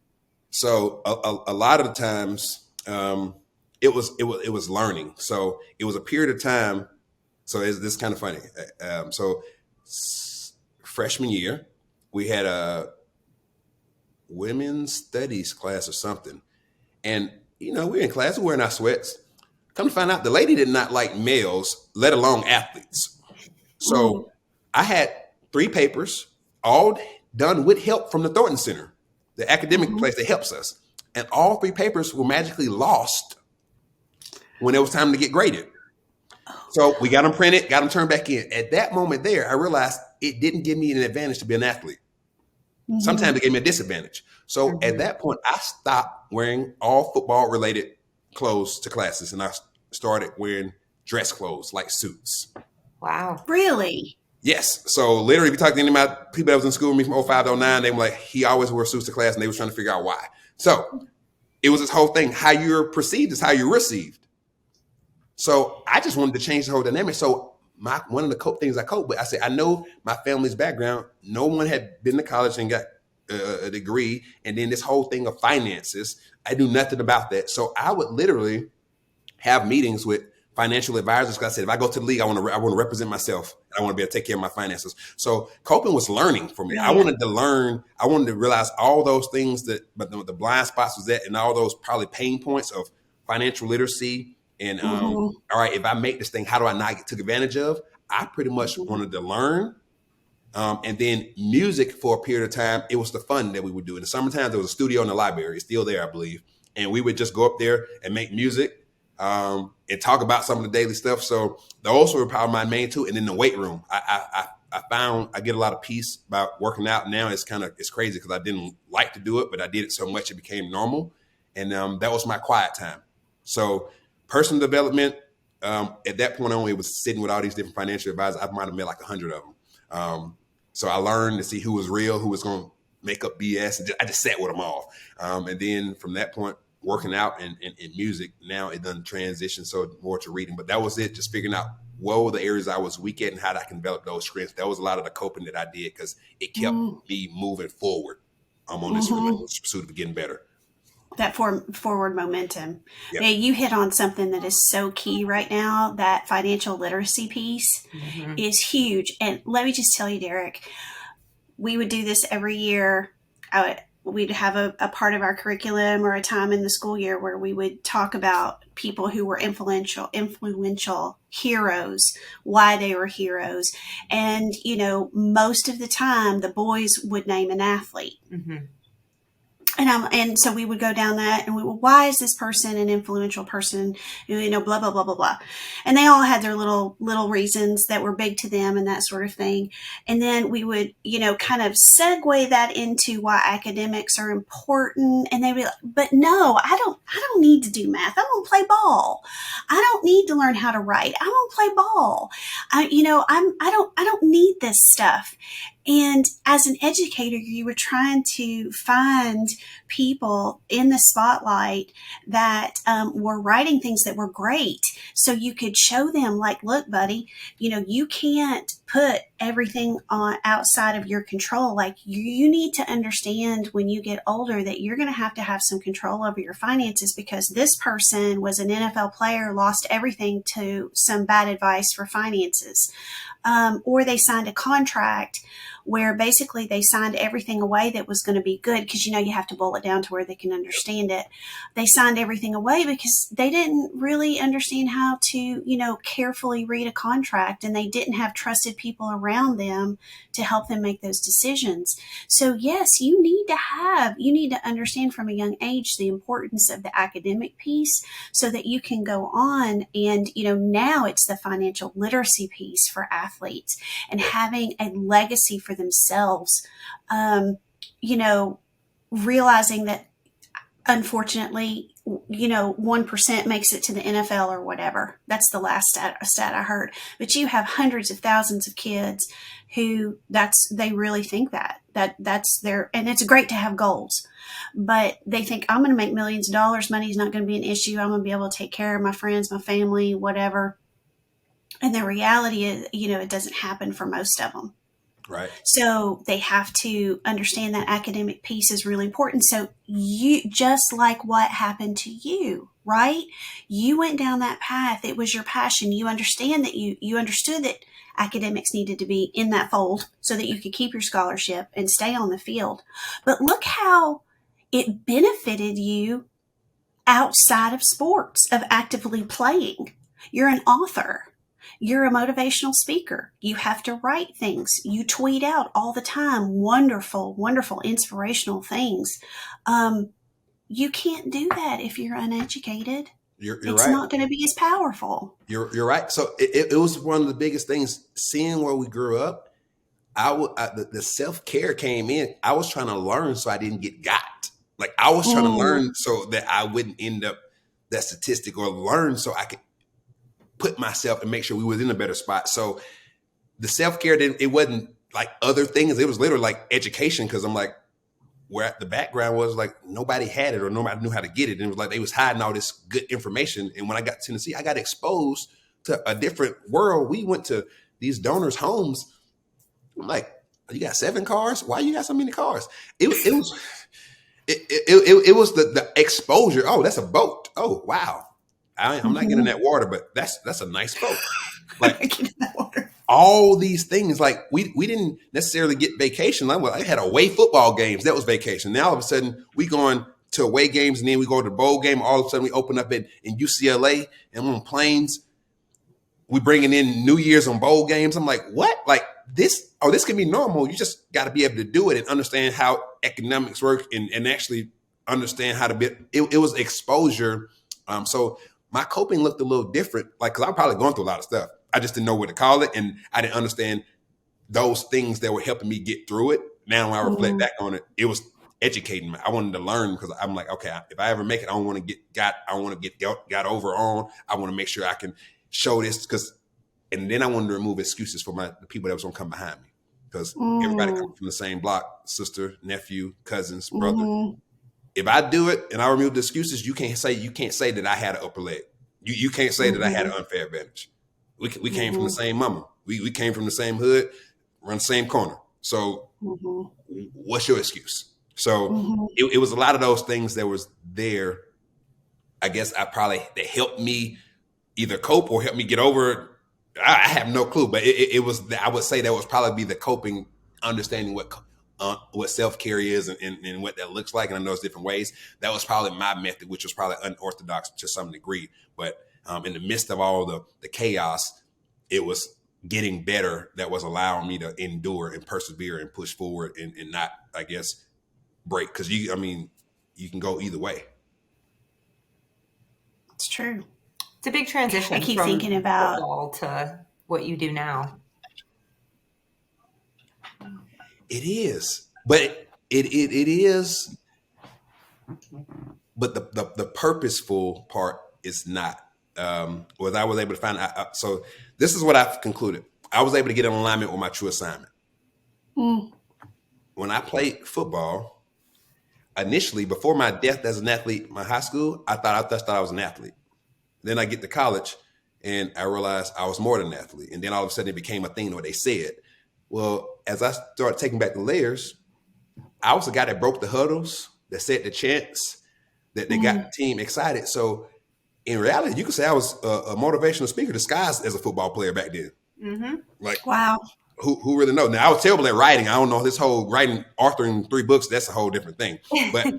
So a lot of the times, it was learning. So it was a period of time. So this is kind of funny. Freshman year, we had a women's studies class or something. And, we're in class, we're wearing our sweats. Come to find out, the lady did not like males, let alone athletes. So I had 3 papers, all done with help from the Thornton Center, the academic place that helps us. And all 3 papers were magically lost when it was time to get graded. So we got them printed, got them turned back in. At that moment there, I realized it didn't give me an advantage to be an athlete. Sometimes it gave me a disadvantage. So at that point, I stopped wearing all football-related clothes to classes, and I started wearing dress clothes like suits. Wow. Really? Yes. So literally, if you talk to any of my people that was in school with me from 05 to 09, they were like, he always wore suits to class, and they were trying to figure out why. So it was this whole thing. How you're perceived is how you're received. So I just wanted to change the whole dynamic. So one of the things I cope with, I said, I know my family's background. No one had been to college and got a degree. And then this whole thing of finances, I knew nothing about that. So I would literally have meetings with financial advisors. Because I said, if I go to the league, I want to represent myself. I want to be able to take care of my finances. So coping was learning for me. Yeah. I wanted to learn. I wanted to realize all those things but the blind spots was that, and all those probably pain points of financial literacy. And all right, if I make this thing, how do I not get took advantage of? I pretty much wanted to learn. And then music for a period of time, it was the fun that we would do. In the summertime, there was a studio in the library. It's still there, I believe. And we would just go up there and make music and talk about some of the daily stuff. So those were probably my main 2. And then the weight room, I found I get a lot of peace about working out now. It's crazy because I didn't like to do it, but I did it so much it became normal. And that was my quiet time. So personal development, at that point on, it was sitting with all these different financial advisors. I might have met like 100 of them. So I learned to see who was real, who was going to make up BS. And I just sat with them all. And then from that point, working out and music, now it done transition so more to reading. But that was it, just figuring out what were the areas I was weak at and how I can develop those strengths. That was a lot of the coping that I did because it kept me moving forward on this pursuit of getting better. That forward momentum. Yep. Yeah, you hit on something that is so key right now. That financial literacy piece is huge. And let me just tell you, Derrick, we would do this every year. We'd have a part of our curriculum or a time in the school year where we would talk about people who were influential heroes, why they were heroes. And, most of the time the boys would name an athlete. And so we would go down that and why is this person an influential person, blah, blah, blah, blah, blah. And they all had their little reasons that were big to them and that sort of thing. And then we would, kind of segue that into why academics are important. And they'd be like, but no, I don't need to do math. I'm going to play ball. I don't need to learn how to write. I'm going to play ball. I don't need this stuff. And as an educator, you were trying to find people in the spotlight that were writing things that were great. So you could show them like, look, buddy, you can't put everything on outside of your control. Like you need to understand when you get older that you're going to have some control over your finances because this person was an NFL player, lost everything to some bad advice for finances. Or they signed a contract where basically they signed everything away that was going to be good, because you have to boil it down to where they can understand it. They signed everything away because they didn't really understand how to carefully read a contract, and they didn't have trusted people around them to help them make those decisions. So yes, you need to understand from a young age the importance of the academic piece, so that you can go on and now it's the financial literacy piece for athletes, and having a legacy for themselves. Realizing that unfortunately 1% makes it to the NFL or whatever. That's the last stat I heard. But you have hundreds of thousands of kids who they really think that's their, and it's great to have goals, but they think, I'm going to make millions of dollars. Money's not going to be an issue. I'm going to be able to take care of my friends, my family, whatever. And the reality is, it doesn't happen for most of them. Right. So they have to understand that academic piece is really important. So you, just like what happened to you, right? You went down that path. It was your passion. You understand that you understood that academics needed to be in that fold so that you could keep your scholarship and stay on the field. But look how it benefited you outside of sports, of actively playing. You're an author. You're a motivational speaker. You have to write things. You tweet out all the time wonderful, wonderful, inspirational things. You can't do that if you're uneducated. You're it's right. not going to be as powerful. You're right. So it was one of the biggest things, seeing where we grew up. The self-care came in. I was trying to learn so I didn't get got. Like, I was trying to learn so that I wouldn't end up that statistic, or learn so I could put myself and make sure we was in a better spot. So the self-care, it wasn't like other things. It was literally like education, because I'm like, where the background was like nobody had it, or nobody knew how to get it. And it was like they was hiding all this good information. And when I got to Tennessee, I got exposed to a different world. We went to these donors' homes. I'm like, you got 7 cars? Why you got so many cars? It was the exposure. Oh, that's a boat. Oh, wow. I'm not getting in that water, but that's a nice boat. Like, all these things, like we didn't necessarily get vacation. I had away football games. That was vacation. Now all of a sudden we going to away games, and then we go to the bowl game. All of a sudden we open up in UCLA, and we're on planes. We bringing in New Year's on bowl games. I'm like, what? Like this can be normal. You just got to be able to do it and understand how economics work, and actually understand how to be. It was exposure. So my coping looked a little different, like, because I'm probably going through a lot of stuff. I just didn't know what to call it, and I didn't understand those things that were helping me get through it. Now when I reflect back on it, it was educating me. I wanted to learn, because I'm like, okay, if I ever make it, I don't want to get got over on. I want to make sure I can show this, and then I wanted to remove excuses for the people that was going to come behind me, because everybody comes from the same block, sister, nephew, cousins, brother. If I do it and I remove the excuses, you can't say that I had an upper leg. You can't say that I had an unfair advantage. We came from the same mama. We came from the same hood, run the same corner. So what's your excuse? So it was a lot of those things that was there. I guess that helped me either cope or help me get over it. I have no clue, but it was, I would say that was probably be the coping, understanding what self-care is and what that looks like, and I know it's different ways. That was probably my method, which was probably unorthodox to some degree. But in the midst of all the chaos, it was getting better that was allowing me to endure and persevere and push forward and not, I guess, break. Because you can go either way. It's true. It's a big transition. I keep thinking about football to what you do now. It is, but it is, but the purposeful part is not. Was I was able to find out. So this is what I've concluded. I was able to get in alignment with my true assignment. When I played football, initially, before my death as an athlete in my high school, I thought I was an athlete. Then I get to college, and I realized I was more than an athlete. And then all of a sudden, it became a thing, what they said. Well, as I started taking back the layers, I was the guy that broke the huddles, that set the chants, that got the team excited. So in reality, you could say I was a motivational speaker disguised as a football player back then. Like, wow, who really know? Now I was terrible at writing. I don't know this whole writing, authoring 3 books. That's a whole different thing. But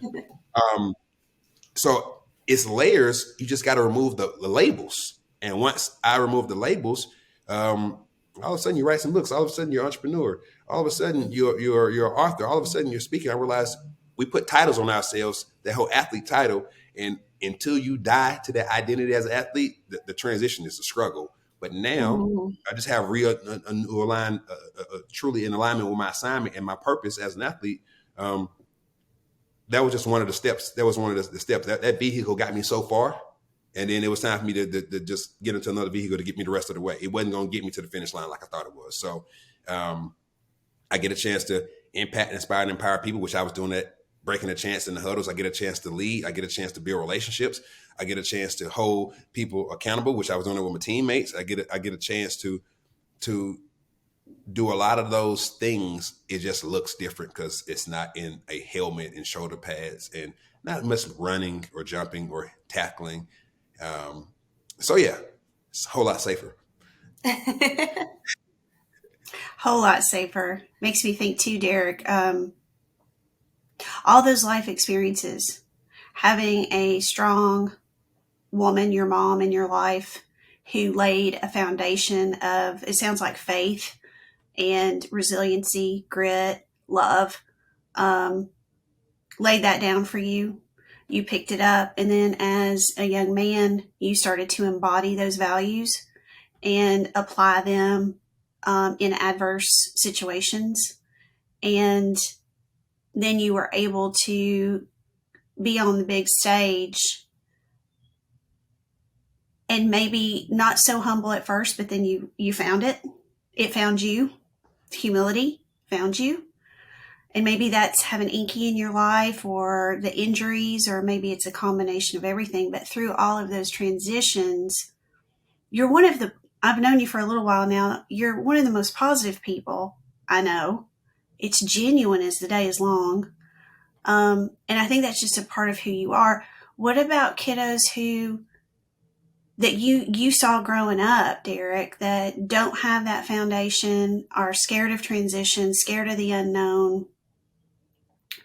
so it's layers. You just got to remove the labels. And once I remove the labels, all of a sudden you write some books. All of a sudden you're an entrepreneur. All of a sudden you're an author. All of a sudden you're speaking. I realized we put titles on ourselves, that whole athlete title, and until you die to that identity as an athlete, the transition is a struggle. But now I just have a new align, truly in alignment with my assignment and my purpose as an athlete. That was just one of the steps. That was one of the steps. That vehicle got me so far. And then it was time for me to just get into another vehicle to get me the rest of the way. It wasn't going to get me to the finish line like I thought it was. So I get a chance to impact, inspire, and empower people, which I was doing that, breaking a chance in the huddles. I get a chance to lead. I get a chance to build relationships. I get a chance to hold people accountable, which I was doing it with my teammates. I get a chance to do a lot of those things. It just looks different because it's not in a helmet and shoulder pads and not much running or jumping or tackling. So yeah, it's a whole lot safer. Whole lot safer. Makes me think too, Derrick. All those life experiences, having a strong woman, your mom in your life, who laid a foundation of, it sounds like, faith and resiliency, grit, love, laid that down for you. You picked it up, and then as a young man, you started to embody those values and apply them in adverse situations. And then you were able to be on the big stage and maybe not so humble at first, but then you found it. It found you. Humility found you. And maybe that's having Inky in your life or the injuries, or maybe it's a combination of everything. But through all of those transitions, you're one of the, I've known you for a little while now, you're one of the most positive people I know. It's genuine as the day is long. And I think that's just a part of who you are. What about kiddos that you saw growing up, Derrick, that don't have that foundation, are scared of transition, scared of the unknown?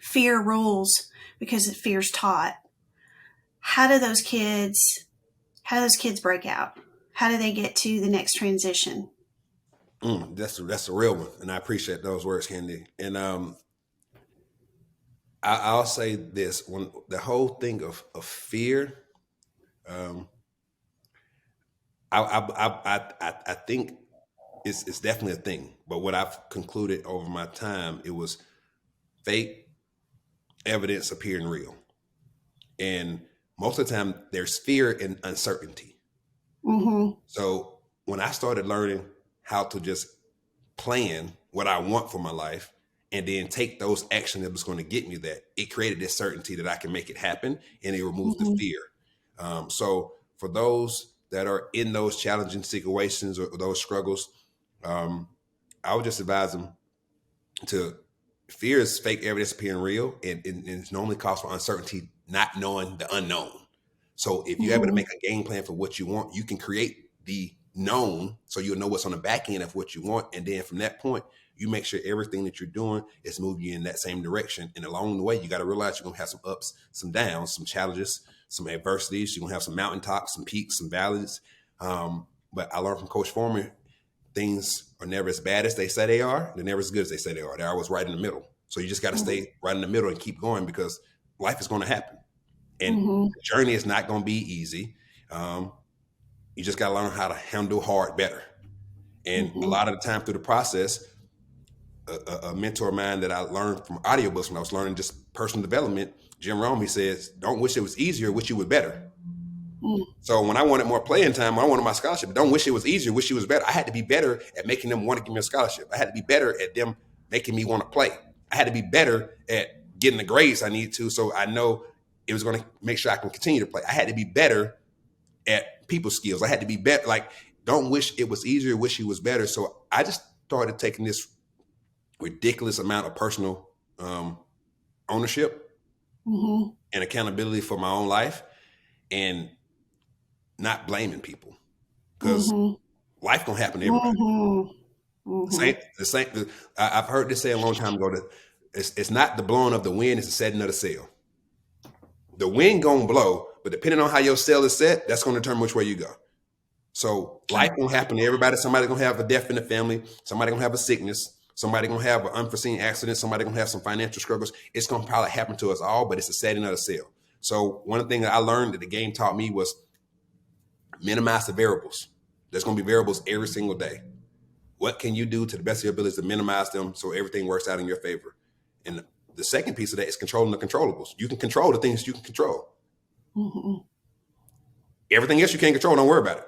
Fear rules because fear's taught. How do those kids break out? How do they get to the next transition? That's a real one, and I appreciate those words, Candy. And I'll say this: when the whole thing of fear, I think it's definitely a thing. But what I've concluded over my time, it was fake evidence appearing real, and most of the time there's fear and uncertainty. So when I started learning how to just plan what I want for my life and then take those actions that was going to get me that, it created this certainty that I can make it happen, and it removed the fear. So for those that are in those challenging situations or those struggles, I would just advise them to, fear is fake evidence appearing real, and it's normally caused for uncertainty, not knowing the unknown. So if you're able to make a game plan for what you want, you can create the known, so you'll know what's on the back end of what you want. And then from that point, you make sure everything that you're doing is moving you in that same direction. And along the way, you got to realize you're going to have some ups, some downs, some challenges, some adversities. You're going to have some mountaintops, some peaks, some valleys. But I learned from Coach Foreman, things are never as bad as they say they are. They're never as good as they say they are. They're always right in the middle. So you just got to stay right in the middle and keep going, because life is going to happen. And the journey is not going to be easy. You just got to learn how to handle hard better. And a lot of the time through the process, a mentor of mine that I learned from audiobooks when I was learning just personal development, Jim Rome, he says, don't wish it was easier, wish you were better. So when I wanted more playing time, I wanted my scholarship. Don't wish it was easier, wish it was better. I had to be better at making them want to give me a scholarship. I had to be better at them making me want to play. I had to be better at getting the grades I need to, so I know it was going to make sure I can continue to play. I had to be better at people skills. I had to be better. Like, don't wish it was easier, wish it was better. So I just started taking this ridiculous amount of personal ownership and accountability for my own life, and not blaming people, because life gonna happen to everybody. I've heard this say a long time ago that it's not the blowing of the wind, it's the setting of the sail. The wind gonna blow, but depending on how your sail is set, that's gonna determine which way you go. So life gonna happen to everybody. Somebody gonna have a death in the family. Somebody gonna have a sickness. Somebody gonna have an unforeseen accident. Somebody gonna have some financial struggles. It's gonna probably happen to us all, but it's a setting of the sail. So one of the things that I learned that the game taught me was minimize the variables. There's gonna be variables every single day. What can you do to the best of your abilities to minimize them so everything works out in your favor? And the second piece of that is controlling the controllables. You can control the things you can control. Mm-hmm. Everything else you can't control, don't worry about it.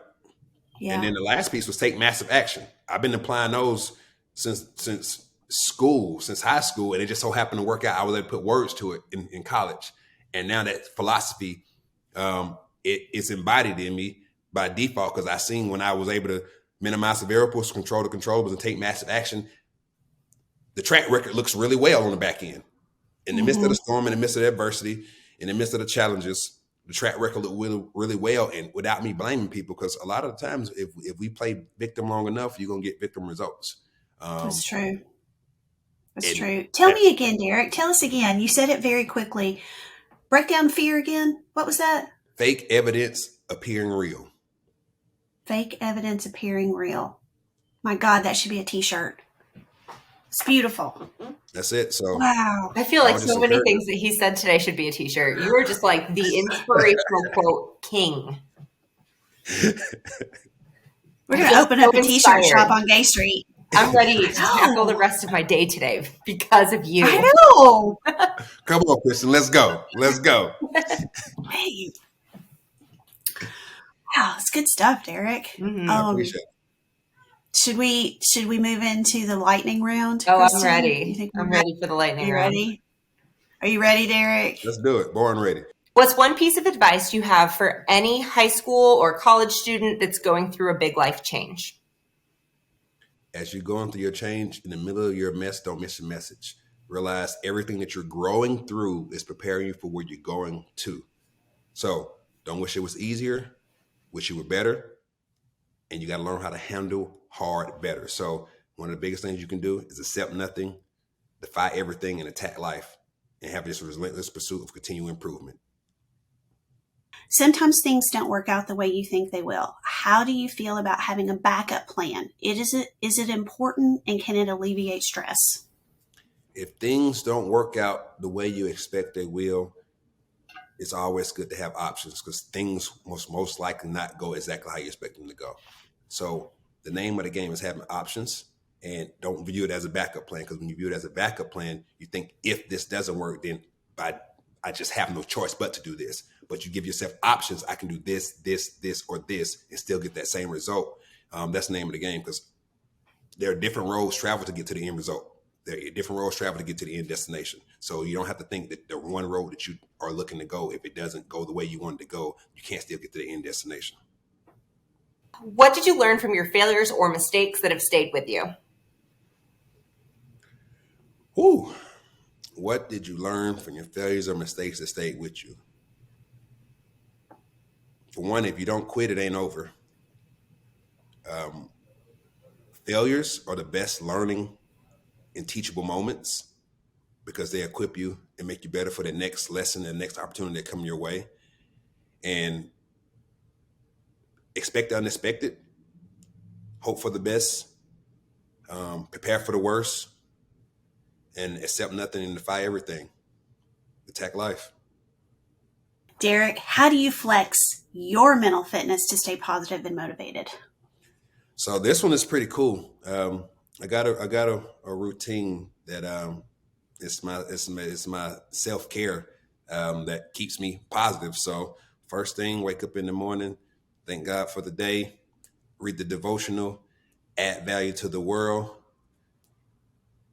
Yeah. And then the last piece was take massive action. I've been applying those since school, since high school, and it just so happened to work out. I was able to put words to it in college. And now that philosophy, it's embodied in me by default because I seen when I was able to minimize the variables, control the controllables, and take massive action, the track record looks really well on the back end. In the midst of the storm, in the midst of the adversity, in the midst of the challenges, the track record looked really, really well, and without me blaming people, because a lot of the times, if we play victim long enough, you're gonna get victim results. That's true. That's true. Tell me again, Derrick. Tell us again. You said it very quickly. Break down fear again. What was that? Fake evidence appearing real. Fake evidence appearing real. My God, that should be a t-shirt. It's beautiful. That's it. So wow. I feel like so many things that he said today should be a t-shirt. You were just like the inspirational quote king. We're going to open up a t-shirt shop on Gay Street. I'm ready to tackle the rest of my day today because of you. I know. Come on, Kristen. Let's go. Let's go. Hey. Wow, it's good stuff, Derrick. I appreciate it. Should we move into the lightning round? Oh, Kristen? I'm ready. I'm ready for the lightning round. Ready? Are you ready, Derrick? Let's do it. Born ready. What's one piece of advice you have for any high school or college student that's going through a big life change? As you're going through your change, in the middle of your mess, don't miss your message. Realize everything that you're growing through is preparing you for where you're going to. So don't wish it was easier. Wish you were better. And you got to learn how to handle hard better. So one of the biggest things you can do is accept nothing, defy everything, and attack life, and have this relentless pursuit of continual improvement. Sometimes things don't work out the way you think they will. How do you feel about having a backup plan? Is it important, and can it alleviate stress? If things don't work out the way you expect they will, it's always good to have options, because things most likely not go exactly how you expect them to go. So the name of the game is having options, and don't view it as a backup plan, because when you view it as a backup plan, you think if this doesn't work, then I just have no choice but to do this. But you give yourself options. I can do this, or this, and still get that same result. That's the name of the game, because there are different roads traveled to get to the end result. There are different roads traveled to get to the end destination. So you don't have to think that the one road that you are looking to go, if it doesn't go the way you want it to go, you can't still get to the end destination. What did you learn from your failures or mistakes that have stayed with you? Ooh. What did you learn from your failures or mistakes that stayed with you? For one, if you don't quit, it ain't over. Failures are the best learning and teachable moments, because they equip you and make you better for the next lesson and the next opportunity that come your way. And expect the unexpected, hope for the best, prepare for the worst, and accept nothing and defy everything. Attack life. Derrick, how do you flex your mental fitness to stay positive and motivated? So this one is pretty cool. I got a routine that it's my self-care that keeps me positive. So first thing, wake up in the morning, thank God for the day, read the devotional, add value to the world,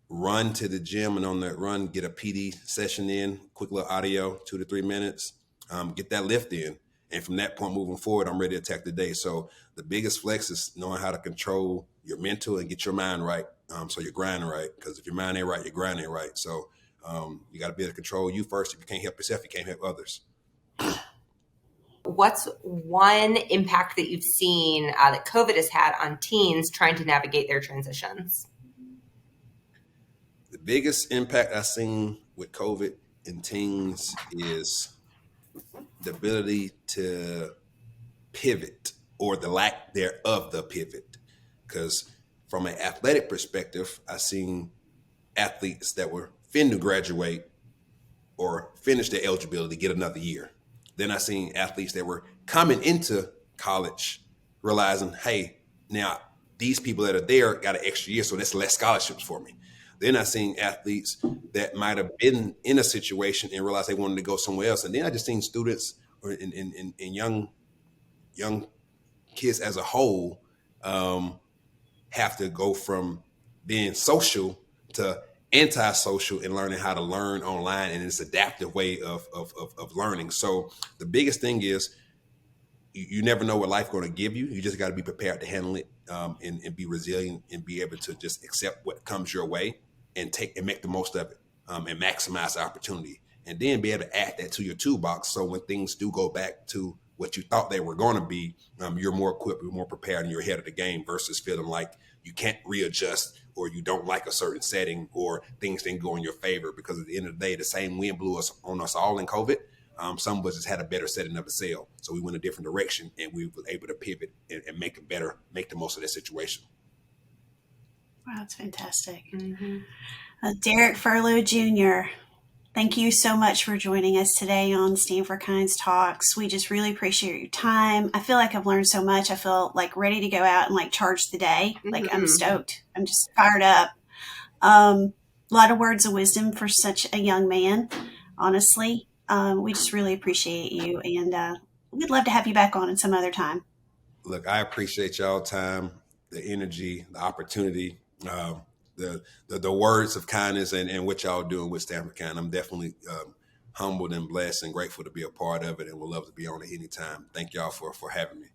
run to the gym, and on that run, get a PD session in, quick little audio, 2 to 3 minutes, get that lift in. And from that point moving forward, I'm ready to attack the day. So the biggest flex is knowing how to control your mental and get your mind right. So you're grinding right. Because if your mind ain't right, your grind ain't right. So you got to be able to control you first. If you can't help yourself, you can't help others. what's one impact that you've seen that COVID has had on teens trying to navigate their transitions? The biggest impact I've seen with COVID in teens is the ability to pivot or the lack thereof the pivot. Because from an athletic perspective, I've seen athletes that were fin to graduate or finish their eligibility get another year. Then I seen athletes that were coming into college realizing, hey, now these people that are there got an extra year, so that's less scholarships for me. Then I seen athletes that might have been in a situation and realized they wanted to go somewhere else. And then I just seen students or in young kids as a whole have to go from being social to antisocial and learning how to learn online and this adaptive way of learning. So the biggest thing is you never know what life's going to give you. You just got to be prepared to handle it and be resilient and be able to just accept what comes your way and take and make the most of it and maximize the opportunity. And then be able to add that to your toolbox. So when things do go back to what you thought they were going to be, you're more equipped, you're more prepared, and you're ahead of the game versus feeling like you can't readjust or you don't like a certain setting or things didn't go in your favor. Because at the end of the day, the same wind blew us on us all in COVID. Some of us just had a better setting of a sail. So we went a different direction and we were able to pivot and make it better, make the most of that situation. Wow, that's fantastic. Mm-hmm. Derrick Furlow Jr., thank you so much for joining us today on Stand for Kind's Talks. We just really appreciate your time. I feel like I've learned so much. I feel like ready to go out and like charge the day. Like I'm stoked. I'm just fired up. A lot of words of wisdom for such a young man, honestly. We just really appreciate you, and we'd love to have you back on at some other time. Look, I appreciate y'all time, the energy, the opportunity, the words of kindness and what y'all doing with Stand for Kind. I'm definitely humbled and blessed and grateful to be a part of it and would love to be on it anytime. Thank y'all for having me.